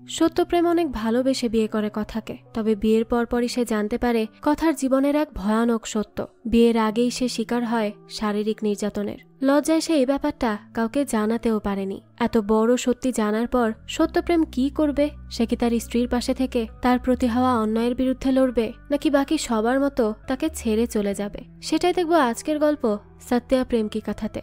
সত্যপ্রেম অনেক ভালোবেসে বিয়ে করে কথাকে, তবে বিয়ের পরপরই সে জানতে পারে কথার জীবনের এক ভয়ানক সত্য। বিয়ের আগেই সে শিকার হয় শারীরিক নির্যাতনের। লজ্জায় সে এই ব্যাপারটা কাউকে জানাতেও পারেনি। এত বড় সত্যি জানার পর সত্যপ্রেম কি করবে? সে কি তার স্ত্রীর পাশে থেকে তার প্রতি হওয়া অন্যায়ের বিরুদ্ধে লড়বে, নাকি বাকি সবার মতো তাকে ছেড়ে চলে যাবে? সেটাই দেখব আজকের গল্প সত্যা প্রেম কি কথাতে।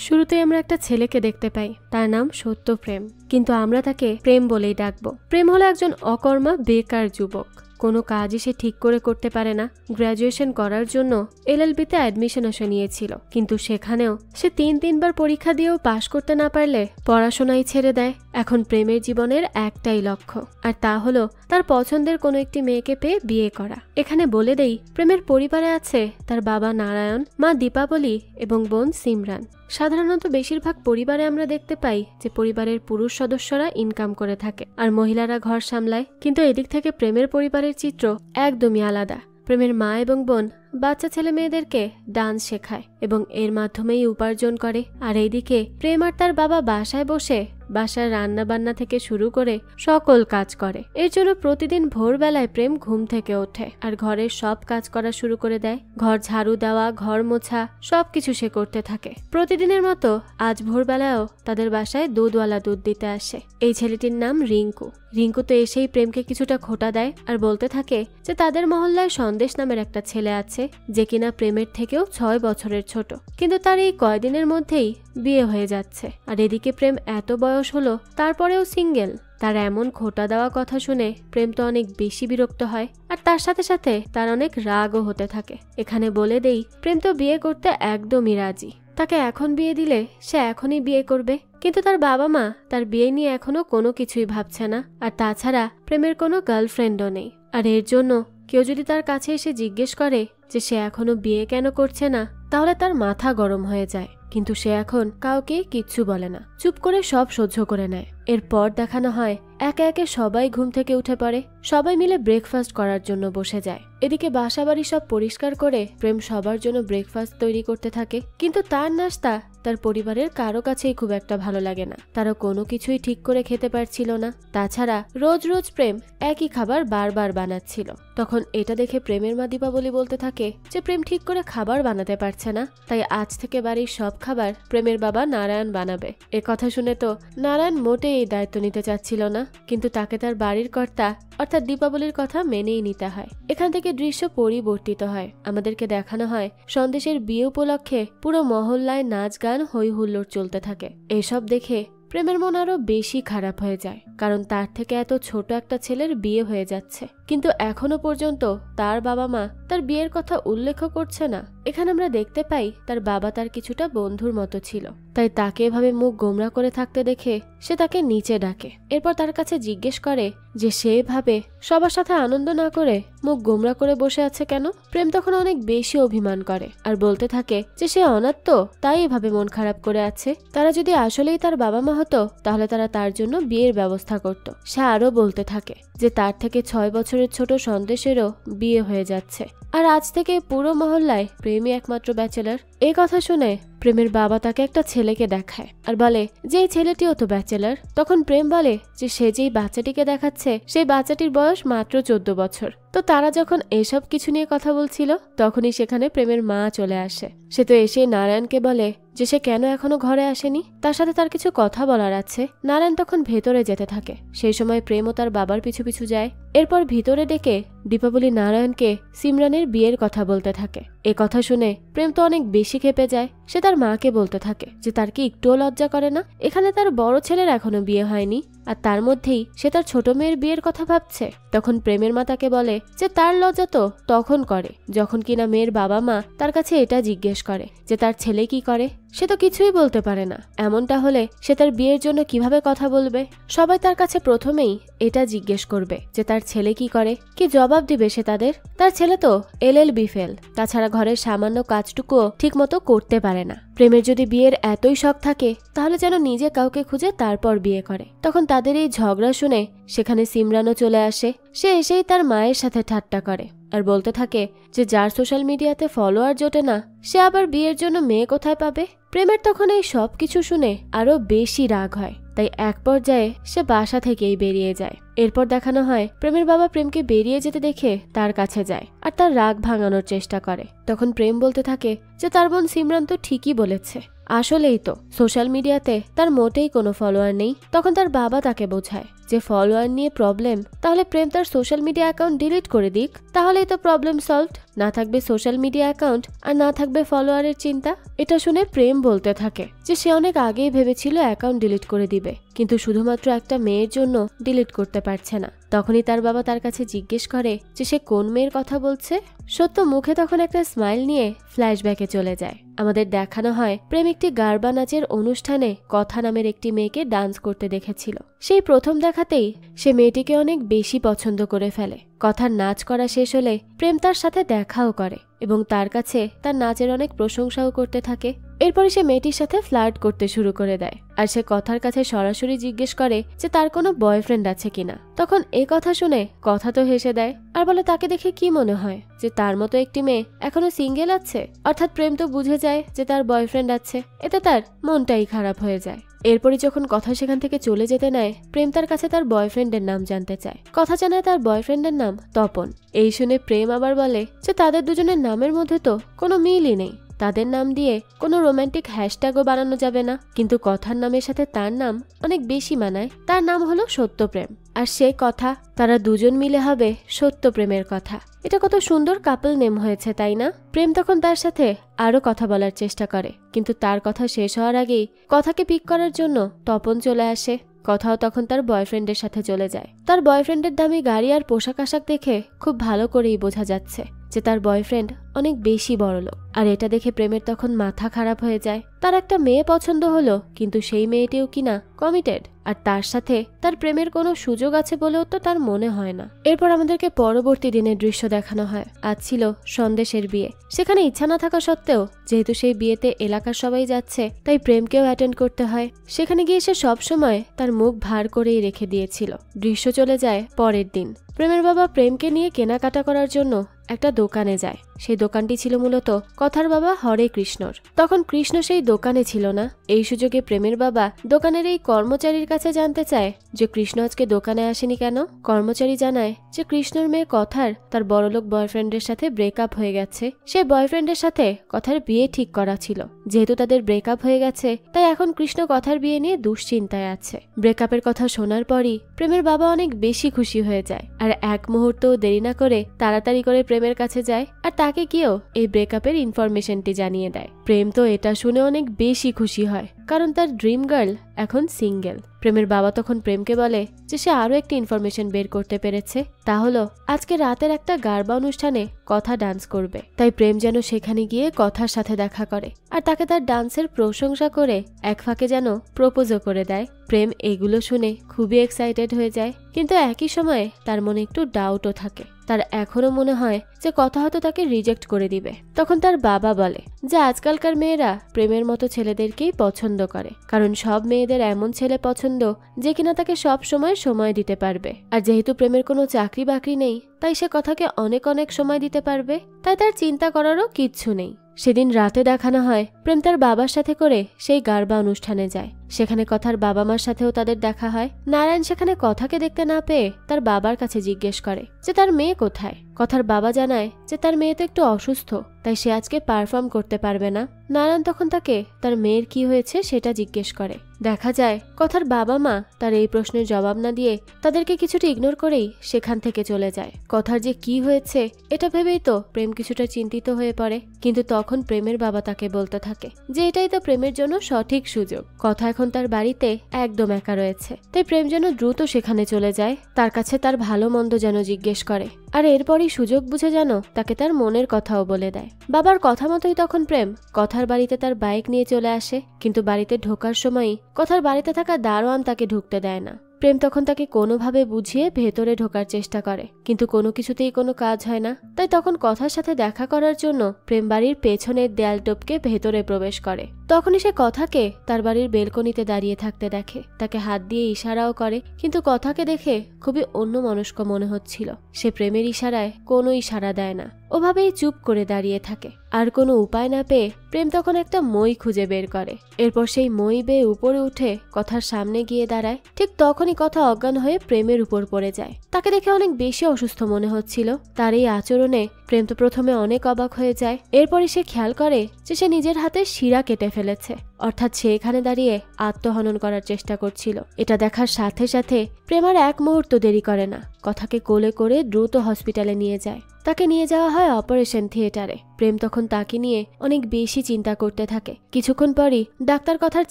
শুরুতে আমরা একটা ছেলেকে দেখতে পাই, তার নাম সত্যপ্রেম, কিন্তু আমরা তাকে প্রেম বলেই ডাকবো। প্রেম হলো একজন অকর্মা বেকার যুবক। কোনো কাজই সে ঠিক করে করতে পারে না। গ্র্যাজুয়েশন করার জন্য LLB-তে অ্যাডমিশনও সে নিয়েছিল, কিন্তু সেখানেও সে তিনবার পরীক্ষা দিয়েও পাশ করতে না পারলে পড়াশোনাই ছেড়ে দেয়। এখন প্রেমের জীবনের একটাই লক্ষ্য, আর তা হলো তার পছন্দের কোনো একটি মেয়েকে পেয়ে বিয়ে করা। এখানে বলে দেই, প্রেমের পরিবারে আছে তার বাবা নারায়ণ, মা দীপাবলি এবং বোন সিমরান। সাধারণত বেশিরভাগ পরিবারে আমরা দেখতে পাই যে পরিবারের পুরুষ সদস্যরা ইনকাম করে থাকে আর মহিলারা ঘর সামলায়, কিন্তু এদিক থেকে প্রেমের পরিবারের চিত্র একদমই আলাদা। প্রেমের মা এবং বোন বাচ্চা ছেলে মেয়েদেরকে ডান্স শেখায় এবং এর মাধ্যমেই উপার্জন করে, আর এইদিকে প্রেম আর তার বাবা বাসায় বসে বাসার রান্না বান্না থেকে শুরু করে সকল কাজ করে। এর জন্য প্রতিদিন ভোরবেলায় প্রেম ঘুম থেকে ওঠে আর ঘরের সব কাজ করা শুরু করে দেয়। ঘর ঝাড়ু দেওয়া, ঘর মোছা, সবকিছু সে করতে থাকে। প্রতিদিনের মতো আজ ভোরবেলায়ও তাদের বাসায় দুধওয়ালা দুধ দিতে আসে। এই ছেলেটির নাম রিঙ্কু। রিঙ্কু তো এসেই প্রেমকে কিছুটা খোঁটা দেয় আর বলতে থাকে যে তাদের মহল্লায় সন্দেশ নামের একটা ছেলে আছে যে কিনা প্রেমের থেকেও 6 বছরের ছোট, কিন্তু তার এই কয়দিনের মধ্যেই বিয়ে হয়ে যাচ্ছে। আর এদিকে প্রেম এত বয়স হলো তারপরেও সিঙ্গেল। তার এমন খোঁটা দেওয়া কথা শুনে প্রেম তো অনেক বেশি বিরক্ত হয়, আর তার সাথে সাথে তার অনেক রাগও হতে থাকে। এখানে বলে দেই, প্রেম তো বিয়ে করতে একদমই রাজি। তাকে এখন বিয়ে দিলে সে এখনই বিয়ে করবে, কিন্তু তার বাবা মা তার বিয়ে নিয়ে এখনো কোনো কিছুই ভাবছে না। আর তাছাড়া প্রেমের কোনো গার্লফ্রেন্ডও নেই, আর এর জন্য কেউ যদি তার কাছে এসে জিজ্ঞেস করে যে সে এখনো বিয়ে কেন করছে না, তাহলে তার মাথা গরম হয়ে যায়। কিন্তু সে এখন কাউকে কিচ্ছু বলে না, চুপ করে সব সহ্য করে নেয়। এরপর দেখানো হয় একে একে সবাই ঘুম থেকে উঠে পড়ে, সবাই মিলে ব্রেকফাস্ট করার জন্য বসে যায়। এদিকে বাসাবাড়ি সব পরিষ্কার করে প্রেম সবার জন্য ব্রেকফাস্ট তৈরি করতে থাকে, কিন্তু তার নাস্তা তার পরিবারের কারো কাছেই খুব একটা ভালো লাগে না। তারা কোনো কিছুই ঠিক করে খেতে পারছিল না। তাছাড়া রোজ রোজ প্রেম একই খাবার বারবার বানাচ্ছিল। তখন এটা দেখে প্রেমের মা দীপাবলি বলতে থাকে যে প্রেম ঠিক করে খাবার বানাতে পারছে না, তাই আজ থেকে বাড়ির সব খাবার প্রেমের বাবা নারায়ণ বানাবে। এ কথা শুনে তো নারায়ণ মোটেই এই দায়িত্ব নিতে চাচ্ছিল না, কিন্তু তাকে তার বাড়ির কর্তা অর্থাৎ দীপাবলির কথা মেনেই নিতে হয়। এখান থেকে দৃশ্য পরিবর্তিত হয়। আমাদেরকে দেখানো হয় সন্দেশের বিয়ে উপলক্ষে পুরো মহল্লায় নাচ গান হই হুল্লোড় চলতে থাকে। এসব দেখে প্রেমের মন আরো বেশি খারাপ হয়ে যায়, কারণ তার থেকে এত ছোট একটা ছেলের বিয়ে হয়ে যাচ্ছে, কিন্তু এখনো পর্যন্ত তার বাবা মা তার বিয়ের কথা উল্লেখ করছে না। এখানে আমরা দেখতে পাই তার বাবা তার কিছুটা বন্ধুর মতো ছিল, তাই তাকে এভাবে মুখ গোমরা করে থাকতে দেখে সে তাকে নিচে ডাকে। এরপর তার কাছে জিজ্ঞেস করে যে সে ভাবে সবার সাথে আনন্দ না করে মুখ গোমরা করে বসে আছে কেন। প্রেম তখন অনেক বেশি অভিমান করে আর বলতে থাকে যে সে অনাথ, তো তাই এভাবে মন খারাপ করে আছে। তারা যদি আসলেই তার বাবা মা হতো তাহলে তারা তার জন্য বিয়ের ব্যবস্থা করত। সে আরো বলতে থাকে যে তার থেকে 6 বছরের ছোট সন্দেশেরও বিয়ে হয়ে যাচ্ছে, আর আজ থেকে পুরো মহল্লায় প্রেমই একমাত্র ব্যাচেলার। এই কথা শুনে প্রেমের বাবা তাকে একটা ছেলেকে দেখায় আর বলে যে এই ছেলেটিও তো ব্যাচেলার। তখন প্রেম বলে যে সে যেই বাচ্চাটিকে দেখাচ্ছে সেই বাচ্চাটির বয়স মাত্র 14 বছর। তো তারা যখন এসব কিছু নিয়ে কথা বলছিল তখনই সেখানে প্রেমের মা চলে আসে। সে তো এসে নারায়ণকে বলে যে সে কেন এখনো ঘরে আসেনি, তার সাথে তার কিছু কথা বলার আছে। নারায়ণ তখন ভেতরে যেতে থাকে, সেই সময় প্রেমও তার বাবার পিছু পিছু যায়। এরপর ভিতরে ডেকে দীপাবলি নারায়ণকে সিমরানের বিয়ের কথা বলতে থাকে। এ কথা শুনে প্রেম তো অনেক বেশি খেপে যায়। সে তার মাকে বলতে থাকে যে তার কি একটুও লজ্জা করে না, এখানে তার বড় ছেলের এখনো বিয়ে হয়নি আর তার মধ্যেই সে তার ছোট মেয়ের বিয়ের কথা ভাবছে। তখন প্রেমের মা তাকে বলে যে তার লজ্জা তো তখন করে যখন কিনা মেয়ের বাবা মা তার কাছে এটা জিজ্ঞেস করে যে তার ছেলে কি করে। সে তো কিছুই বলতে পারে না, এমনটা হলে সে তার বিয়ের জন্য কিভাবে কথা বলবে। সবাই তার কাছে প্রথমেই এটা জিজ্ঞেস করবে যে তার ছেলে কি করে, কি জবাব দিবে সে তাদের? তার ছেলে তো LLB ফেল, তাছাড়া ঘরের সামান্য কাজটুকুও ঠিক মতো করতে পারে না। প্রেমের যদি বিয়ের এতই শখ থাকে তাহলে যেন নিজে কাউকে খুঁজে তারপর বিয়ে করে। তখন তাদের এই ঝগড়া শুনে সেখানে সিমরানও চলে আসে। সে এসেই তার মায়ের সাথে ঠাট্টা করে আর বলতে থাকে যে যার সোশ্যাল মিডিয়াতে ফলোয়ার জোটে না সে আবার বিয়ের জন্য মেয়ে কোথায় পাবে। প্রেমের তখন এই সব কিছু শুনে আরো বেশি রাগ হয়, তাই এক পর্যায়ে সে বাসা থেকেই বেরিয়ে যায়। এরপর দেখানো হয় প্রেমের বাবা প্রেমকে বেরিয়ে যেতে দেখে তার কাছে যায় আর তার রাগ ভাঙানোর চেষ্টা করে। তখন প্রেম বলতে থাকে যে তার বোন সিমরান তো ঠিকই বলেছে, আসলেই তো সোশ্যাল মিডিয়াতে তার মোটেই কোনো ফলোয়ার নেই। তখন তার বাবা তাকে বোঝায় যে ফলোয়ার নিয়ে প্রবলেম, তাহলে প্রেম তার সোশ্যাল মিডিয়া অ্যাকাউন্ট ডিলিট করে দিক, তাহলেই তো প্রবলেম সলভড। না থাকবে সোশ্যাল মিডিয়া অ্যাকাউন্ট আর না থাকবে ফলোয়ারের চিন্তা। এটা শুনে প্রেম বলতে থাকে যে সে অনেক আগেই ভেবেছিল অ্যাকাউন্ট ডিলিট করে দিবে, কিন্তু শুধুমাত্র একটা মেয়ের জন্য ডিলিট করতে পারছে না। তখনই তার বাবা তার কাছে জিজ্ঞেস করে যে সে কোন মেয়ের কথা বলছে। সত্য মুখে তখন একটা স্মাইল নিয়ে ফ্ল্যাশব্যাকে চলে যায়। আমাদের দেখানো হয় প্রেম একটি গারবা নাচের অনুষ্ঠানে কথা নামের একটি মেয়েকে ডান্স করতে দেখেছিল। সেই প্রথম দেখাতেই সে মেয়েটিকে অনেক বেশি পছন্দ করে ফেলে। কথার নাচ করা শেষ হলে প্রেম তার সাথে দেখাও করে এবং তার কাছে তার নাচের অনেক প্রশংসাও করতে থাকে। এরপরে সে মেয়েটির সাথে ফ্লার্ট করতে শুরু করে দেয় আর সে কথার কাছে সরাসরি জিজ্ঞেস করে যে তার কোনো বয়ফ্রেন্ড আছে কিনা। তখন এ কথা শুনে কথা তো হেসে দেয় আর বলে তাকে দেখে কি মনে হয় যে তার মতো একটি মেয়ে এখনো সিঙ্গেল আছে। অর্থাৎ প্রেম তো বুঝে যায় যে তার বয়ফ্রেন্ড আছে, এতে তার মনটাই খারাপ হয়ে যায়। এরপরে যখন কথা সেখান থেকে চলে যেতে নেয়, প্রেম তার কাছে তার বয়ফ্রেন্ডের নাম জানতে চায়। কথা জানায় তার বয়ফ্রেন্ডের নাম তপন। এই শুনে প্রেম আবার বলে যে তাদের দুজনের নামের মধ্যে তো কোনো মিলই নেই, তাদের নাম দিয়ে কোনো রোমান্টিক হ্যাশট্যাগও বানানো যাবে না। কিন্তু কথার নামের সাথে তার নাম অনেক বেশি মানায়, তার নাম হলো সত্যপ্রেম। আর সে কথা তারা দুজন মিলে হবে সত্যপ্রেমের কথা। এটা কত সুন্দর কাপল নেম হয়েছে, তাই না? প্রেম তখন তার সাথে আরো কথা বলার চেষ্টা করে, কিন্তু তার কথা শেষ হওয়ার আগেই কথাকে পিক করার জন্য তপন চলে আসে। কথাও তখন তার বয়ফ্রেন্ডের সাথে চলে যায়। তার বয়ফ্রেন্ডের দামি গাড়ি আর পোশাক আশাক দেখে খুব ভালো করেই বোঝা যাচ্ছে যে তার বয়ফ্রেন্ড অনেক বেশি বড়লোক। আর এটা দেখে প্রেমের তখন মাথা খারাপ হয়ে যায়। তার একটা মেয়ে পছন্দ হলো, কিন্তু সেই মেয়েটিও কিনা কমিটেড, আর তার সাথে তার প্রেমের কোনো সুযোগ আছে বলেও তো তার মনে হয় না। এরপর আমাদেরকে পরবর্তী দিনের দৃশ্য দেখানো হয়। আজ ছিল সন্দেশের বিয়ে। সেখানে ইচ্ছা না থাকা সত্ত্বেও যেহেতু সেই বিয়েতে এলাকার সবাই যাচ্ছে, তাই প্রেমকেও অ্যাটেন্ড করতে হয়। সেখানে গিয়ে সে সবসময় তার মুখ ভার করেই রেখে দিয়েছিল। দৃশ্য চলে যায় পরের দিন। প্রেমের বাবা প্রেমকে নিয়ে কেনাকাটা করার জন্য একটা দোকানে যায়। সেই দোকানটি ছিল মূলত কথার বাবা হরে কৃষ্ণর। তখন কৃষ্ণ সেই দোকানে ছিল না। এই সুযোগে প্রেমের বাবা দোকানের এই কর্মচারীর কাছে জানতে চায় যে কৃষ্ণ আজকে দোকানে আসেনি কেন। কর্মচারী জানায় যে কৃষ্ণর মেয়ে কথার তার বড়লোক বয়ফ্রেন্ডের সাথে ব্রেকআপ হয়ে গেছে। সেই বয়ফ্রেন্ডের সাথে কথার বিয়ে ঠিক করা ছিল। যেহেতু তাদের ব্রেকআপ হয়ে গেছে, তাই এখন কৃষ্ণ কথার বিয়ে নিয়ে দুশ্চিন্তায় আছে। ব্রেকআপের কথা শোনার পরই প্রেমের বাবা অনেক বেশি খুশি হয়ে যায় আর এক মুহূর্তও দেরি না করে তাড়াতাড়ি করে প্রেমের কাছে যায় আর তাকে গিয়েও এই ব্রেকআপের ইনফরমেশনটি জানিয়ে দেয়। প্রেম তো এটা শুনে অনেক বেশি খুশি হয়, কারণ তার ড্রিম গার্ল এখন সিঙ্গেল। প্রেমের বাবা তখন প্রেমকে বলে যে সে আরো একটি ইনফরমেশন বের করতে পেরেছে, তা হলো আজকে রাতের একটা গারবা অনুষ্ঠানে কথা ডান্স করবে। তাই প্রেম যেন সেখানে গিয়ে কথার সাথে দেখা করে আর তাকে তার ডান্সের প্রশংসা করে এক ফাঁকে যেন প্রপোজও করে দেয়। প্রেম এগুলো শুনে খুবই এক্সাইটেড হয়ে যায়, কিন্তু একই সময়ে তার মনে একটু ডাউটও থাকে। তার এখনো মনে হয় যে কথা হয়তো তাকে রিজেক্ট করে দিবে। তখন তার বাবা বলে যে আজকালকার মেয়েরা প্রেমের মতো ছেলেদেরকেই পছন্দ করে, কারণ সব মেয়েদের এমন ছেলে পছন্দ যে কিনা তাকে সব সময় দিতে পারবে। আর যেহেতু প্রেমের কোনো চাকরি বাকরি নেই, তাই সে কথাকে অনেক সময় দিতে পারবে, তাই তার চিন্তা করারও কিচ্ছু নেই। সেদিন রাতে দেখানো হয় প্রেম তার বাবার সাথে করে সেই গারবা অনুষ্ঠানে যায়। সেখানে কথার বাবা মার সাথেও তাদের দেখা হয়। নারায়ণ সেখানে কথাকে দেখতে না পেয়ে তার বাবার কাছে জিজ্ঞেস করে যে তার মেয়ে কোথায়। কথার বাবা জানায় যে তার মেয়ে তো একটু অসুস্থ, তাই সে আজকে পারফর্ম করতে পারবে না। নারায়ণ তখন তাকে তার মেয়ের কি হয়েছে সেটা জিজ্ঞেস করে। দেখা যায় কথার বাবা মা তার এই প্রশ্নের জবাব না দিয়ে তাদেরকে কিছুটা ইগনোর করেই সেখান থেকে চলে যায়। কথার যে কি হয়েছে এটা ভেবেই তো প্রেম কিছুটা চিন্তিত হয়ে পড়ে, কিন্তু তখন প্রেমের বাবা তাকে বলতে থাকে যে এটাই তো প্রেমের জন্য সঠিক সুযোগ। কথা এখন তার বাড়িতে একদম একা রয়েছে, তাই প্রেম যেন দ্রুত সেখানে চলে যায়। তার কাছে তার ভালো মন্দ যেন জিজ্ঞেস করে, আর এরপরই সুযোগ বুঝে যেন তাকে তার মনের কথাও বলে দেয়। বাবার কথা মতোই তখন প্রেম কথার বাড়িতে তার বাইক নিয়ে চলে আসে, কিন্তু বাড়িতে ঢোকার সময়ই কথার বাড়িতে থাকা দারোয়ান তাকে ঢুকতে দেয় না। প্রেম তখন তাকে কোনোভাবে বুঝিয়ে ভেতরে ঢোকার চেষ্টা করে, কিন্তু কোনো কিছুতেই কোনো কাজ হয় না। তাই তখন কথার সাথে দেখা করার জন্য প্রেম বাড়ির পেছনের দেয়াল টপকে ভেতরে প্রবেশ করে। তখনই সে কথাকে তার বাড়ির বেলকনিতে দাঁড়িয়ে থাকতে দেখে। তাকে হাত দিয়ে ইশারাও করে, কিন্তু কথাকে দেখে খুবই অন্যমনস্ক মনে হচ্ছিল। সে প্রেমের ইশারায় কোনো ইশারা দেয় না, ওভাবেই চুপ করে দাঁড়িয়ে থাকে। আর কোনো উপায় না পেয়ে প্রেম তখন একটা মই খুঁজে বের করে। এরপর সেই মই বেয়ে উপরে উঠে কথার সামনে গিয়ে দাঁড়ায়। ঠিক তখনই কথা অজ্ঞান হয়ে প্রেমের উপর পড়ে যায়। তাকে দেখে অনেক বেশি অসুস্থ মনে হচ্ছিল। তার এই আচরণে প্রেম তো প্রথমে অনেক অবাক হয়ে যায়। এরপরই সে খেয়াল করে যে সে নিজের হাতে শিরা কেটে ফেলেছে, অর্থাৎ সে এখানে দাঁড়িয়ে আত্মহনন করার চেষ্টা করছিল। এটা দেখার সাথে সাথে প্রেম আর এক মুহূর্ত দেরি করে না, কথাকে কোলে করে দ্রুত হসপিটালে নিয়ে যায়। তাকে নিয়ে যাওয়া হয় অপারেশন থিয়েটারে। প্রেম তখন তাকে নিয়ে অনেক বেশি চিন্তা করতে থাকে। কিছুক্ষণ পরই ডাক্তার কথার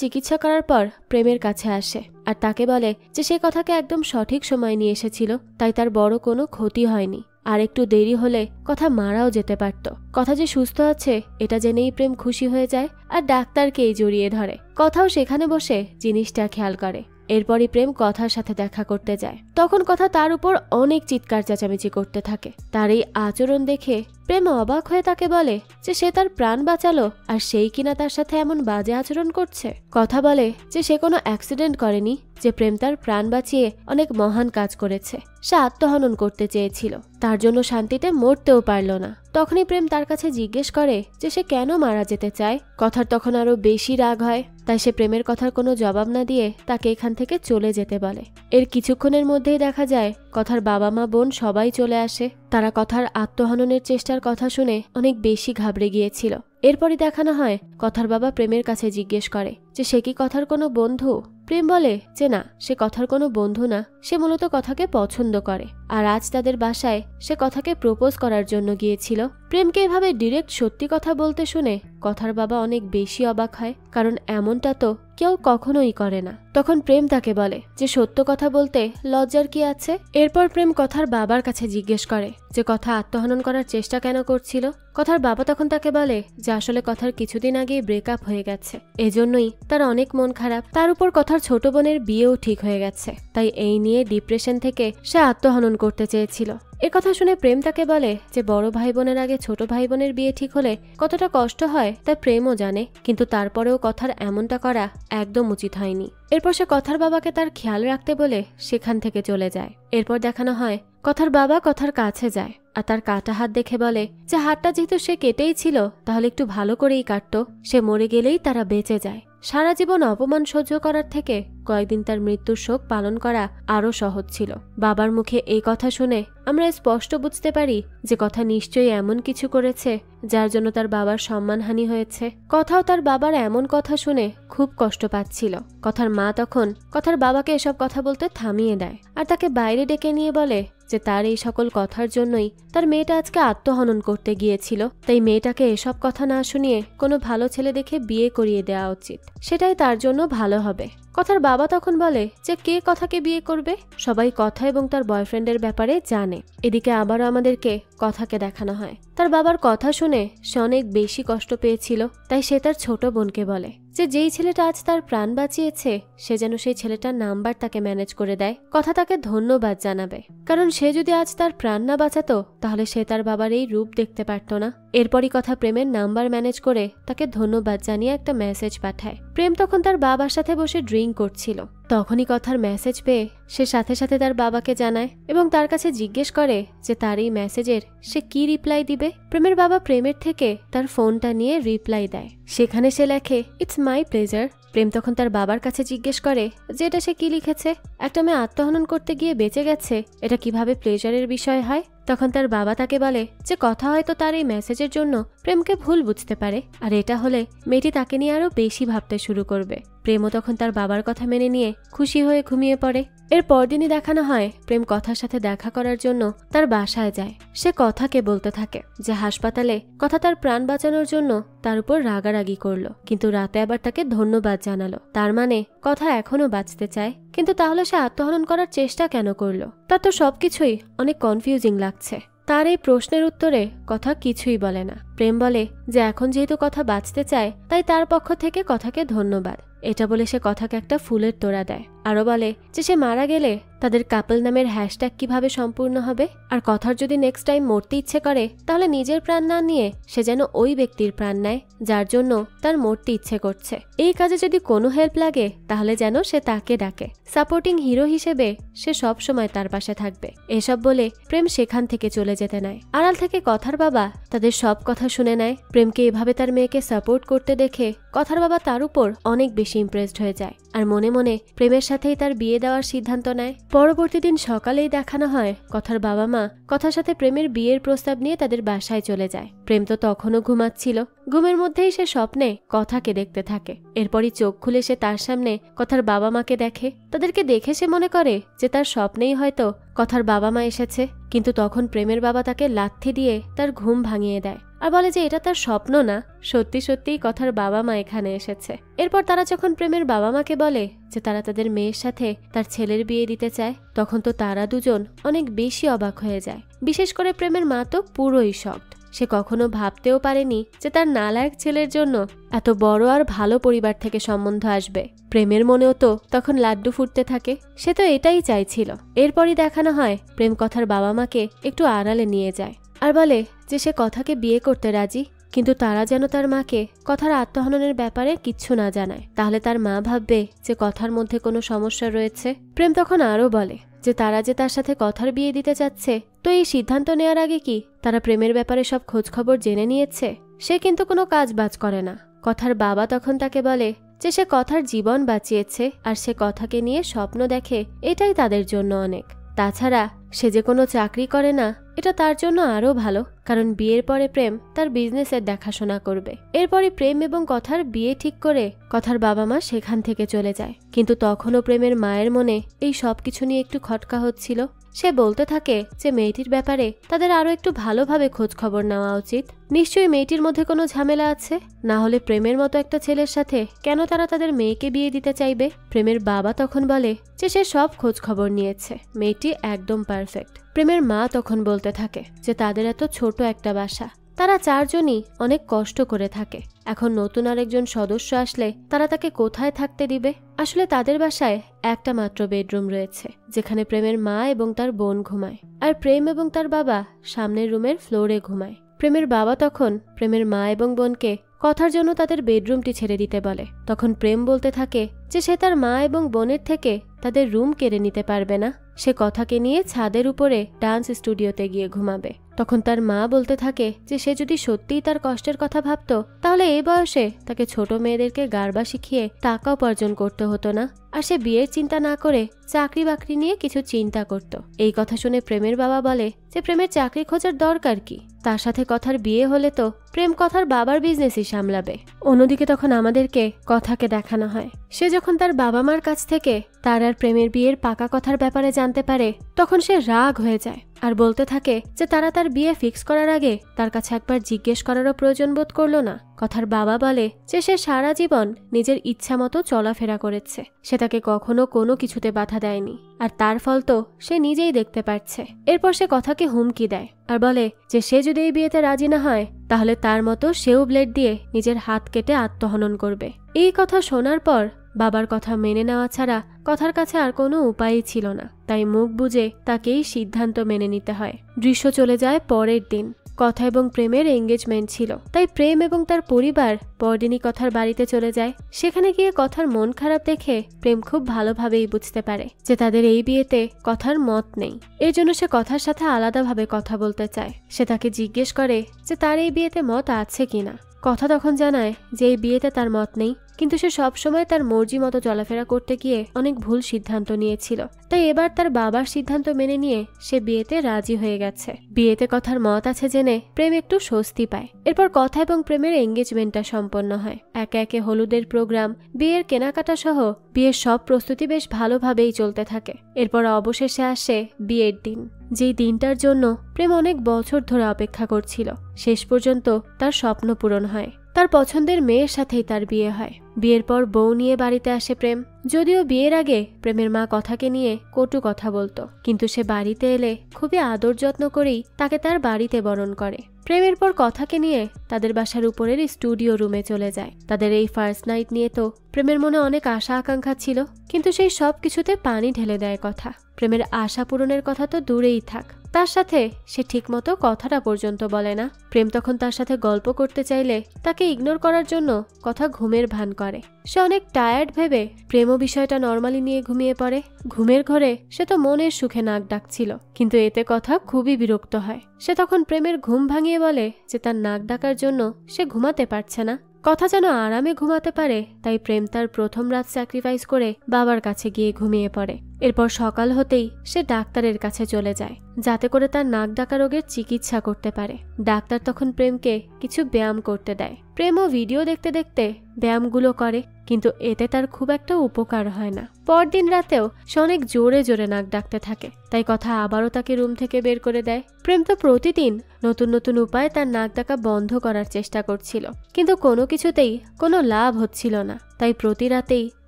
চিকিৎসা করার পর প্রেমের কাছে আসে আর তাকে বলে যে সে কথাকে একদম সঠিক সময় নিয়ে এসেছিল, তাই তার বড় কোনো ক্ষতি হয়নি। আর একটু দেরি হলে কথা মারাও যেতে পারত। কথা যে সুস্থ আছে এটা জেনেই প্রেম খুশি হয়ে যায় আর ডাক্তারকেই জড়িয়ে ধরে। কথাও সেখানে বসে জিনিসটা খেয়াল করে। এরপরই প্রেম কথার সাথে দেখা করতে যায়। তখন কথা তার উপর অনেক চিৎকার চেঁচামেচি করতে থাকে। তার এই আচরণ দেখে প্রেম অবাক হয়ে তাকে বলে যে সে তার প্রাণ বাঁচালো আর সেই কিনা তার সাথে এমন বাজে আচরণ করছে। কথা বলে যে সে কোনো অ্যাক্সিডেন্ট করেনি, যে প্রেম তার প্রাণ বাঁচিয়ে অনেক মহান কাজ করেছে। সে আত্মহনন করতে চেয়েছিল, তার জন্য শান্তিতে মরতেও পারল না। তখনই প্রেম তার কাছে জিজ্ঞেস করে যে সে কেন মারা যেতে চায়। কথার তখন আরো বেশি রাগ হয়, তাই সে প্রেমের কথার কোনো জবাব না দিয়ে তাকে এখান থেকে চলে যেতে বলে। এর কিছুক্ষণের মধ্যেই দেখা যায় কথার বাবা মা বোন সবাই চলে আসে। তারা কথার আত্মহননের চেষ্টার কথা শুনে অনেক বেশি ঘাবড়ে গিয়েছিল। এরপরই দেখানো হয় কথার বাবা প্রেমের কাছে জিজ্ঞেস করে যে সে কি কথার কোনো বন্ধু। প্রেম বলে যে না, সে কথার কোনো বন্ধু না, সে মূলত কথাকে পছন্দ করে। আর আজ তাদের বাসায় সে কথাকে প্রপোজ করার জন্য গিয়েছিল। প্রেমকে এভাবে ডিরেক্ট সত্যি কথা বলতে শুনে কথার বাবা অনেক বেশি অবাক হয়, কারণ এমনটা তো কেউ কখনোই করে না। তখন প্রেম তাকে বলে যে সত্য কথা বলতে লজ্জার কি আছে। এরপর প্রেম কথার বাবার কাছে জিজ্ঞেস করে যে কথা আত্মহনন করার চেষ্টা কেন করছিল। কথার বাবা তখন তাকে বলে যে আসলে কথার কিছুদিন আগেই ব্রেকআপ হয়ে গেছে, এজন্যই তার অনেক মন খারাপ। তার উপর কথার ছোট বোনের বিয়েও ঠিক হয়ে গেছে, তাই এই নিয়ে ডিপ্রেশন থেকে সে আত্মহনন করতে চেয়েছিল। এ কথা শুনে প্রেম তাকে বলে যে বড় ভাই বোনের আগে ছোট ভাই বোনের বিয়ে ঠিক হলে কতটা কষ্ট হয় তা প্রেমও জানে, কিন্তু তারপরেও কথার এমনটা করা একদম উচিত হয়নি। এরপর সে কথার বাবাকে তার খেয়াল রাখতে বলে সেখান থেকে চলে যায়। এরপর দেখানো হয় কথার বাবা কথার কাছে যায় আর তার কাটা হাত দেখে বলে যে হাতটা যেহেতু সে কেটেই ছিল তাহলে একটু ভালো করেই কাটতো, সে মরে গেলেই তারা বেঁচে যায়। সারা জীবন অপমান সহ্য করার থেকে কয়েকদিন তার মৃত্যুর শোক পালন করা আরো সহজ ছিল। বাবার মুখে এই কথা শুনে আমরা স্পষ্ট বুঝতে পারি যে কথা নিশ্চয়ই এমন কিছু করেছে যার জন্য তার বাবার সম্মানহানি হয়েছে। কথাও তার বাবার এমন কথা শুনে খুব কষ্ট পাচ্ছিল। কথার মা তখন কথার বাবাকে এসব কথা বলতে থামিয়ে দেয় আর তাকে বাইরে ডেকে নিয়ে বলে যে তার এই সকল কথার জন্যই তার মেয়েটা আজকে আত্মহনন করতে গিয়েছিল, তাই মেয়েটাকে এসব কথা না শুনিয়ে কোনো ভালো ছেলে দেখে বিয়ে করিয়ে দেওয়া উচিত, সেটাই তার জন্য ভালো হবে। কথার বাবা তখন বলে যে কে কথাকে বিয়ে করবে, সবাই কথা এবং তার বয়ফ্রেন্ডের ব্যাপারে জানে। এদিকে আবারও আমাদেরকে কথাকে দেখানো হয় তার বাবার কথা শুনে সে অনেক বেশি কষ্ট পেয়েছিল, তাই সে তার ছোট বোনকে বলে যে যেই ছেলেটা আজ তার প্রাণ বাঁচিয়েছে সে যেন সেই ছেলেটার নাম্বার তাকে ম্যানেজ করে দেয়। কথা তাকে ধন্যবাদ জানাবে, কারণ সে যদি আজ তার প্রাণ না বাঁচাতো তাহলে সে তার বাবার এই রূপ দেখতে পারত না। এরপরই কথা প্রেমের নাম্বার ম্যানেজ করে তাকে ধন্যবাদ জানিয়ে একটা মেসেজ পাঠায়। প্রেম তখন তার বাবার সাথে বসে ড্রিঙ্ক করছিল। তখনই কথার মেসেজ পেয়ে সে সাথে সাথে তার বাবাকে জানায় এবং তার কাছে জিজ্ঞেস করে যে তার এই মেসেজের সে কি রিপ্লাই দিবে। প্রেমের বাবা প্রেমের থেকে তার ফোনটা নিয়ে রিপ্লাই দেয়, সেখানে সে লেখে ইটস মাই প্লেজার। প্রেম তখন তার বাবার কাছে জিজ্ঞেস করে যে এটা সে কি লিখেছে, একটা মেয়ে আত্মহনন করতে গিয়ে বেঁচে গেছে, এটা কিভাবে প্লেজারের বিষয় হয়। তখন তার বাবা তাকে বলে যে কথা হয়তো তার এই মেসেজের জন্য প্রেমকে ভুল বুঝতে পারে, আর এটা হলে মেয়েটি তাকে নিয়ে আরো বেশি ভাবতে শুরু করবে। প্রেমও তখন তার বাবার কথা মেনে নিয়ে খুশি হয়ে ঘুমিয়ে পড়ে। এর পরদিনই দেখানো হয় প্রেম কথার সাথে দেখা করার জন্য তার বাসায় যায়। সে কথাকে বলতে থাকে যে হাসপাতালে কথা তার প্রাণ বাঁচানোর জন্য তার উপর রাগারাগি করলো, কিন্তু রাতে আবার তাকে ধন্যবাদ জানালো। তার মানে কথা এখনো বাঁচতে চায়, কিন্তু তাহলে সে আত্মহনন করার চেষ্টা কেন করলো? তার তো সবকিছুই অনেক কনফিউজিং লাগছে। তার এই প্রশ্নের উত্তরে কথা কিছুই বলে না। প্রেম বলে যে এখন যেহেতু কথা বাঁচতে চায় তাই তার পক্ষ থেকে কথাকে ধন্যবাদ, এটা বলে সে কথাকে একটা ফুলের তোড়া দেয় আরো বলে যে সে মারা গেলে তাদের কাপল নামের হ্যাশট্যাগ কিভাবে সম্পূর্ণ হবে, আর কথার যদি নেক্সট টাইম মরতে ইচ্ছে করে তাহলে নিজের প্রাণ না নিয়ে সে যেন ওই ব্যক্তির প্রাণ নেয় যার জন্য তার মরতে ইচ্ছে করছে। এই কাজে যদি কোনো হেল্প লাগে তাহলে যেন সে তাকে ডাকে। সাপোর্টিং হিরো হিসেবে সে সব সময় তার পাশে থাকবে। এসব বলে প্রেম সেখান থেকে চলে যেতে নেয়। আড়াল থেকে কথার বাবা তাদের সব কথা শুনে নেয়। প্রেমকে এভাবে তার মেয়েকে সাপোর্ট করতে দেখে কথার বাবা তার উপর অনেক বেশি ইমপ্রেসড হয়ে যায় আর মনে মনে প্রেমের সাথেই তার বিয়ে দেওয়ার সিদ্ধান্ত নেয়। পরবর্তী দিন সকালেই দেখানো হয় কথার বাবা মা কথার সাথে প্রেমের বিয়ের প্রস্তাব নিয়ে তাদের বাসায় চলে যায়। প্রেম তো তখনও ঘুমাচ্ছিল। ঘুমের মধ্যেই সে স্বপ্নে কথাকে দেখতে থাকে। এরপরই চোখ খুলে সে তার সামনে কথার বাবা মাকে দেখে। তাদেরকে দেখে সে মনে করে যে তার স্বপ্নেই হয়তো কথার বাবা মা এসেছে, কিন্তু তখন প্রেমের বাবা তাকে লাথি দিয়ে তার ঘুম ভাঙিয়ে দেয় আর বলে যে এটা তার স্বপ্ন না, সত্যি সত্যিই কথার বাবা মা এখানে এসেছে। এরপর তারা যখন প্রেমের বাবা মাকে বলে যে তারা তাদের মেয়ের সাথে তার ছেলের বিয়ে দিতে চায়, তখন তো তারা দুজন অনেক বেশি অবাক হয়ে যায়। বিশেষ করে প্রেমের মা তো পুরোই শকড। সে কখনো ভাবতেও পারেনি যে তার নালায়ক ছেলের জন্য এত বড় আর ভালো পরিবার থেকে সম্বন্ধ আসবে। প্রেমের মনেও তো তখন লাড্ডু ফুটতে থাকে। সে তো এটাই চাইছিল। এরপরই দেখানো হয় প্রেম কথার বাবা মাকে একটু আড়ালে নিয়ে যায় আর বলে যে সে কথাকে বিয়ে করতে রাজি, কিন্তু তারা যেন তার মাকে কথার আত্মহননের ব্যাপারে কিচ্ছু না জানায়, তাহলে তার মা ভাববে যে কথার মধ্যে কোনো সমস্যা রয়েছে। প্রেম তখন আরো বলে যে তারা যে তার সাথে কথার বিয়ে দিতে চাচ্ছে, তো এই সিদ্ধান্ত নেওয়ার আগে কি তারা প্রেমের ব্যাপারে সব খোঁজ খবর জেনে নিয়েছে? সে কিন্তু কোনো কাজ বাজ করে না। কথার বাবা তখন তাকে বলে যে সে কথার জীবন বাঁচিয়েছে আর সে কথাকে নিয়ে স্বপ্ন দেখে, এটাই তাদের জন্য অনেক। তাছাড়া সে যে কোনো চাকরি করে না, এটা তার জন্য আরো ভালো, কারণ বিয়ের পরে প্রেম তার বিজনেসের দেখাশোনা করবে। এরপরই প্রেম এবং কথার বিয়ে ঠিক করে কথার বাবা মা সেখান থেকে চলে যায়। কিন্তু তখনও প্রেমের মায়ের মনে এই সবকিছু নিয়ে একটু খটকা হচ্ছিল। সে বলতে থাকে যে মেয়েটির ব্যাপারে তাদের আরো একটু ভালোভাবে খোঁজ খবর নেওয়া উচিত। নিশ্চয়ই মেয়েটির মধ্যে কোনো ঝামেলা আছে, না হলে প্রেমের মতো একটা ছেলের সাথে কেন তারা তাদের মেয়েকে বিয়ে দিতে চাইবে? প্রেমের বাবা তখন বলে যে সে সব খোঁজ খবর নিয়েছে, মেয়েটি একদম পারফেক্ট। প্রেমের মা তখন বলতে থাকে যে তাদের এত ছোট একটা বাসা, তারা চারজনই অনেক কষ্ট করে থাকে। এখন নতুন আরেকজন সদস্য আসলে তারা তাকে কোথায় থাকতে দিবে? আসলে তাদের বাসায় একটা মাত্র বেডরুম রয়েছে, যেখানে প্রেমের মা এবং তার বোন ঘুমায়, আর প্রেম এবং তার বাবা সামনের রুমের ফ্লোরে ঘুমায়। প্রেমের বাবা তখন প্রেমের মা এবং বোনকে কথার জন্য তাদের বেডরুমটি ছেড়ে দিতে বলে। তখন প্রেম বলতে থাকে যে সে তার মা এবং বোনের থেকে তাদের রুম কেড়ে নিতে পারবে না, সে কথাকে নিয়ে ছাদের উপরে ডান্স স্টুডিওতে গিয়ে ঘুমাবে। তখন তার মা বলতে থাকে যে সে যদি সত্যিই তার কষ্টের কথা ভাবতো, তাহলে এই বয়সে তাকে ছোট মেয়েদেরকে গারবা শিখিয়ে টাকা উপার্জন করতে হতো না, আর সে বিয়ের চিন্তা না করে চাকরি বাকরি নিয়ে কিছু চিন্তা করত। এই কথা শুনে প্রেমের বাবা বলে যে প্রেমের চাকরি খোঁজার দরকার কি, তার সাথে কথার বিয়ে হলে তো প্রেম কথার বাবার বিজনেসই সামলাবে। অন্যদিকে তখন আমাদেরকে কথাকে দেখানো হয় সে যখন তার বাবা মার কাছ থেকে তার আর প্রেমের বিয়ের পাকা কথার ব্যাপারে জানতে পারে, তখন সে রাগ হয়ে যায় আর বলতে থাকে যে তারা তার বিয়ে ফিক্স করার আগে তার কাছে একবার জিজ্ঞেস করারও প্রয়োজন বোধ করলো না। কথার বাবা বলে যে সে সারা জীবন নিজের ইচ্ছা মতো চলাফেরা করেছে, সে তাকে কখনো কোনো কিছুতে বাধা দেয়নি, আর তার ফল তো সে নিজেই দেখতে পাচ্ছে। এরপর সে কথাকে হুমকি দেয় আর বলে যে সে যদি এই বিয়েতে রাজি না হয় তাহলে তার মতো সেও ব্লেড দিয়ে নিজের হাত কেটে আত্মহনন করবে। এই কথা শোনার পর বাবার কথা মেনে নেওয়া ছাড়া কথার কাছে আর কোনো উপায়ই ছিল না, তাই মুখ বুজে তাকেই সিদ্ধান্ত মেনে নিতে হয়। দৃশ্য চলে যায় পরের দিন। কথা এবং প্রেমের এঙ্গেজমেন্ট ছিল, তাই প্রেম এবং তার পরিবার পরদিনই কথার বাড়িতে চলে যায়। সেখানে গিয়ে কথার মন খারাপ দেখে প্রেম খুব ভালোভাবেই বুঝতে পারে যে তাদের এই বিয়েতে কথার মত নেই। এর জন্য সে কথার সাথে আলাদাভাবে কথা বলতে চায়। সে তাকে জিজ্ঞেস করে যে তার এই বিয়েতে মত আছে কিনা। কথা তখন জানায় যে এই বিয়েতে তার মত নেই, কিন্তু সে সবসময় তার মর্জি মতো চলাফেরা করতে গিয়ে অনেক ভুল সিদ্ধান্ত নিয়েছিল, তাই এবার তার বাবার সিদ্ধান্ত মেনে নিয়ে সে বিয়েতে রাজি হয়ে গেছে। বিয়েতে কথার মত আছে জেনে প্রেম একটু স্বস্তি পায়। এরপর কথা এবং প্রেমের এঙ্গেজমেন্টটা সম্পন্ন হয়। একে একে হলুদের প্রোগ্রাম, বিয়ের কেনাকাটা সহ বিয়ের সব প্রস্তুতি বেশ ভালোভাবেই চলতে থাকে। এরপর অবশেষে আসে বিয়ের দিন, যেই দিনটার জন্য প্রেম অনেক বছর ধরে অপেক্ষা করছিল। শেষ পর্যন্ত তার স্বপ্ন পূরণ হয়। তার পছন্দের মেয়ের সাথেই তার বিয়ে হয়। বিয়ের পর বউ নিয়ে বাড়িতে আসে প্রেম। যদিও বিয়ের আগে প্রেমের মা কথাকে নিয়ে কটু কথা বলতো, কিন্তু সে বাড়িতে এলে খুবই আদর যত্ন করেই তাকে তার বাড়িতে বরণ করে। প্রেমের পর কথাকে নিয়ে তাদের বাসার উপরের স্টুডিও রুমে চলে যায়। তাদের এই ফার্স্ট নাইট নিয়ে তো প্রেমের মনে অনেক আশা আকাঙ্ক্ষা ছিল, কিন্তু সেই সব কিছুতে পানি ঢেলে দেয় কথা। প্রেমের আশা পূরণের কথা তো দূরেই থাক, তার সাথে সে ঠিকমতো কথাটা পর্যন্ত বলে না। প্রেম তখন তার সাথে গল্প করতে চাইলে তাকে ইগনোর করার জন্য কথা ঘুমের ভান করে। সে অনেক টায়ার্ড ভেবে প্রেমও বিষয়টা নর্মালি নিয়ে ঘুমিয়ে পড়ে। ঘুমের ঘরে সে তো মনের সুখে নাক ডাকছিল, কিন্তু এতে কথা খুবই বিরক্ত হয়। সে তখন প্রেমের ঘুম ভাঙিয়ে বলে যে তার নাক ডাকার জন্য সে ঘুমাতে পারছে না। কথা যেন আরামে ঘুমাতে পারে, তাই প্রেম তার প্রথম রাত স্যাক্রিফাইস করে বাবার কাছে গিয়ে ঘুমিয়ে পড়ে। এরপর সকাল হতেই সে ডাক্তারের কাছে চলে যায়, যাতে করে তার নাক ডাকা রোগের চিকিৎসা করতে পারে। ডাক্তার তখন প্রেমকে কিছু ব্যায়াম করতে দেয়। প্রেমও ভিডিও দেখতে দেখতে ব্যায়ামগুলো করে, কিন্তু এতে তার খুব একটা উপকার হয় না। পরদিন রাতেও সে অনেক জোরে জোরে নাক ডাকতে থাকে, তাই কথা আবারও তাকে রুম থেকে বের করে দেয়। প্রেম তো প্রতিদিন নতুন নতুন উপায়ে তার নাক ডাকা বন্ধ করার চেষ্টা করছিল, কিন্তু কোনো কিছুতেই কোনো লাভ হচ্ছিল না। তাই প্রতি রাতেই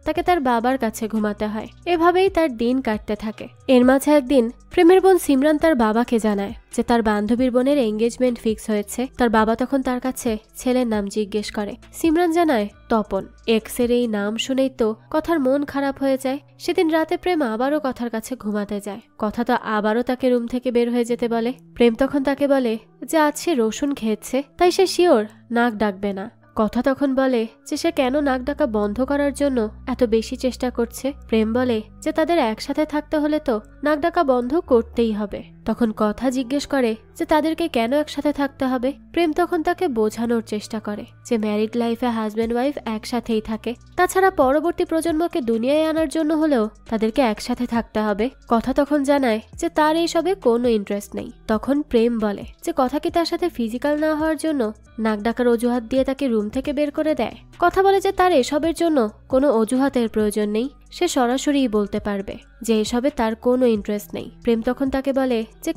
তাকে তার বাবার কাছে ঘুমাতে হয়। এভাবেই তার দিন কাটতে থাকে। এর মাঝে একদিন প্রেমের বোন সিমরান তার বাবাকে জানায় যে তার বান্ধবীর বোনের এঙ্গেজমেন্ট ফিক্স হয়েছে। তার বাবা তখন তার কাছে ছেলের নাম জিজ্ঞেস করে। সিমরান জানায় তপন। এক্সের এই নাম শুনেই তো কথার মন খারাপ হয়ে যায়। সেদিন রাতে প্রেম আবারও কথার কাছে ঘুমাতে যায়। কথা তো আবারও তাকে রুম থেকে বের হয়ে যেতে বলে। প্রেম তখন তাকে বলে যে আজ সে রসুন খেয়েছে, তাই সে শিওর নাক ডাকবে না। কথা তখন বলে যে সে কেন নাক ডাকা বন্ধ করার জন্য এত বেশি চেষ্টা করছে। প্রেম বলে যে তাদের একসাথে থাকতে হলে তো নাক ডাকা বন্ধ করতেই হবে। তখন কথা জিজ্ঞেস করে যে তাদেরকে কেন একসাথে থাকতে হবে। প্রেম তখন তাকে বোঝানোর চেষ্টা করে যে ম্যারিড লাইফে হাজব্যান্ড ওয়াইফ একসাথেই থাকে, তাছাড়া পরবর্তী প্রজন্মকে দুনিয়ায় আনার জন্য হলেও তাদেরকে একসাথে থাকতে হবে। কথা তখন জানায় যে তার এইসবে কোনো ইন্টারেস্ট নেই। তখন প্রেম বলে যে কথা কি তার সাথে ফিজিক্যাল না হওয়ার জন্য নাক ডাকার অজুহাত দিয়ে তাকে রুম থেকে বের করে দেয়। কথা বলে যে তার এসবের জন্য কোনো অজুহাতের প্রয়োজন নেই, সে সরাসরি বলতে পারবে যে এসবে তার কোনো ইন্টারেস্ট নেই। প্রেম তখন তাকে বলে যে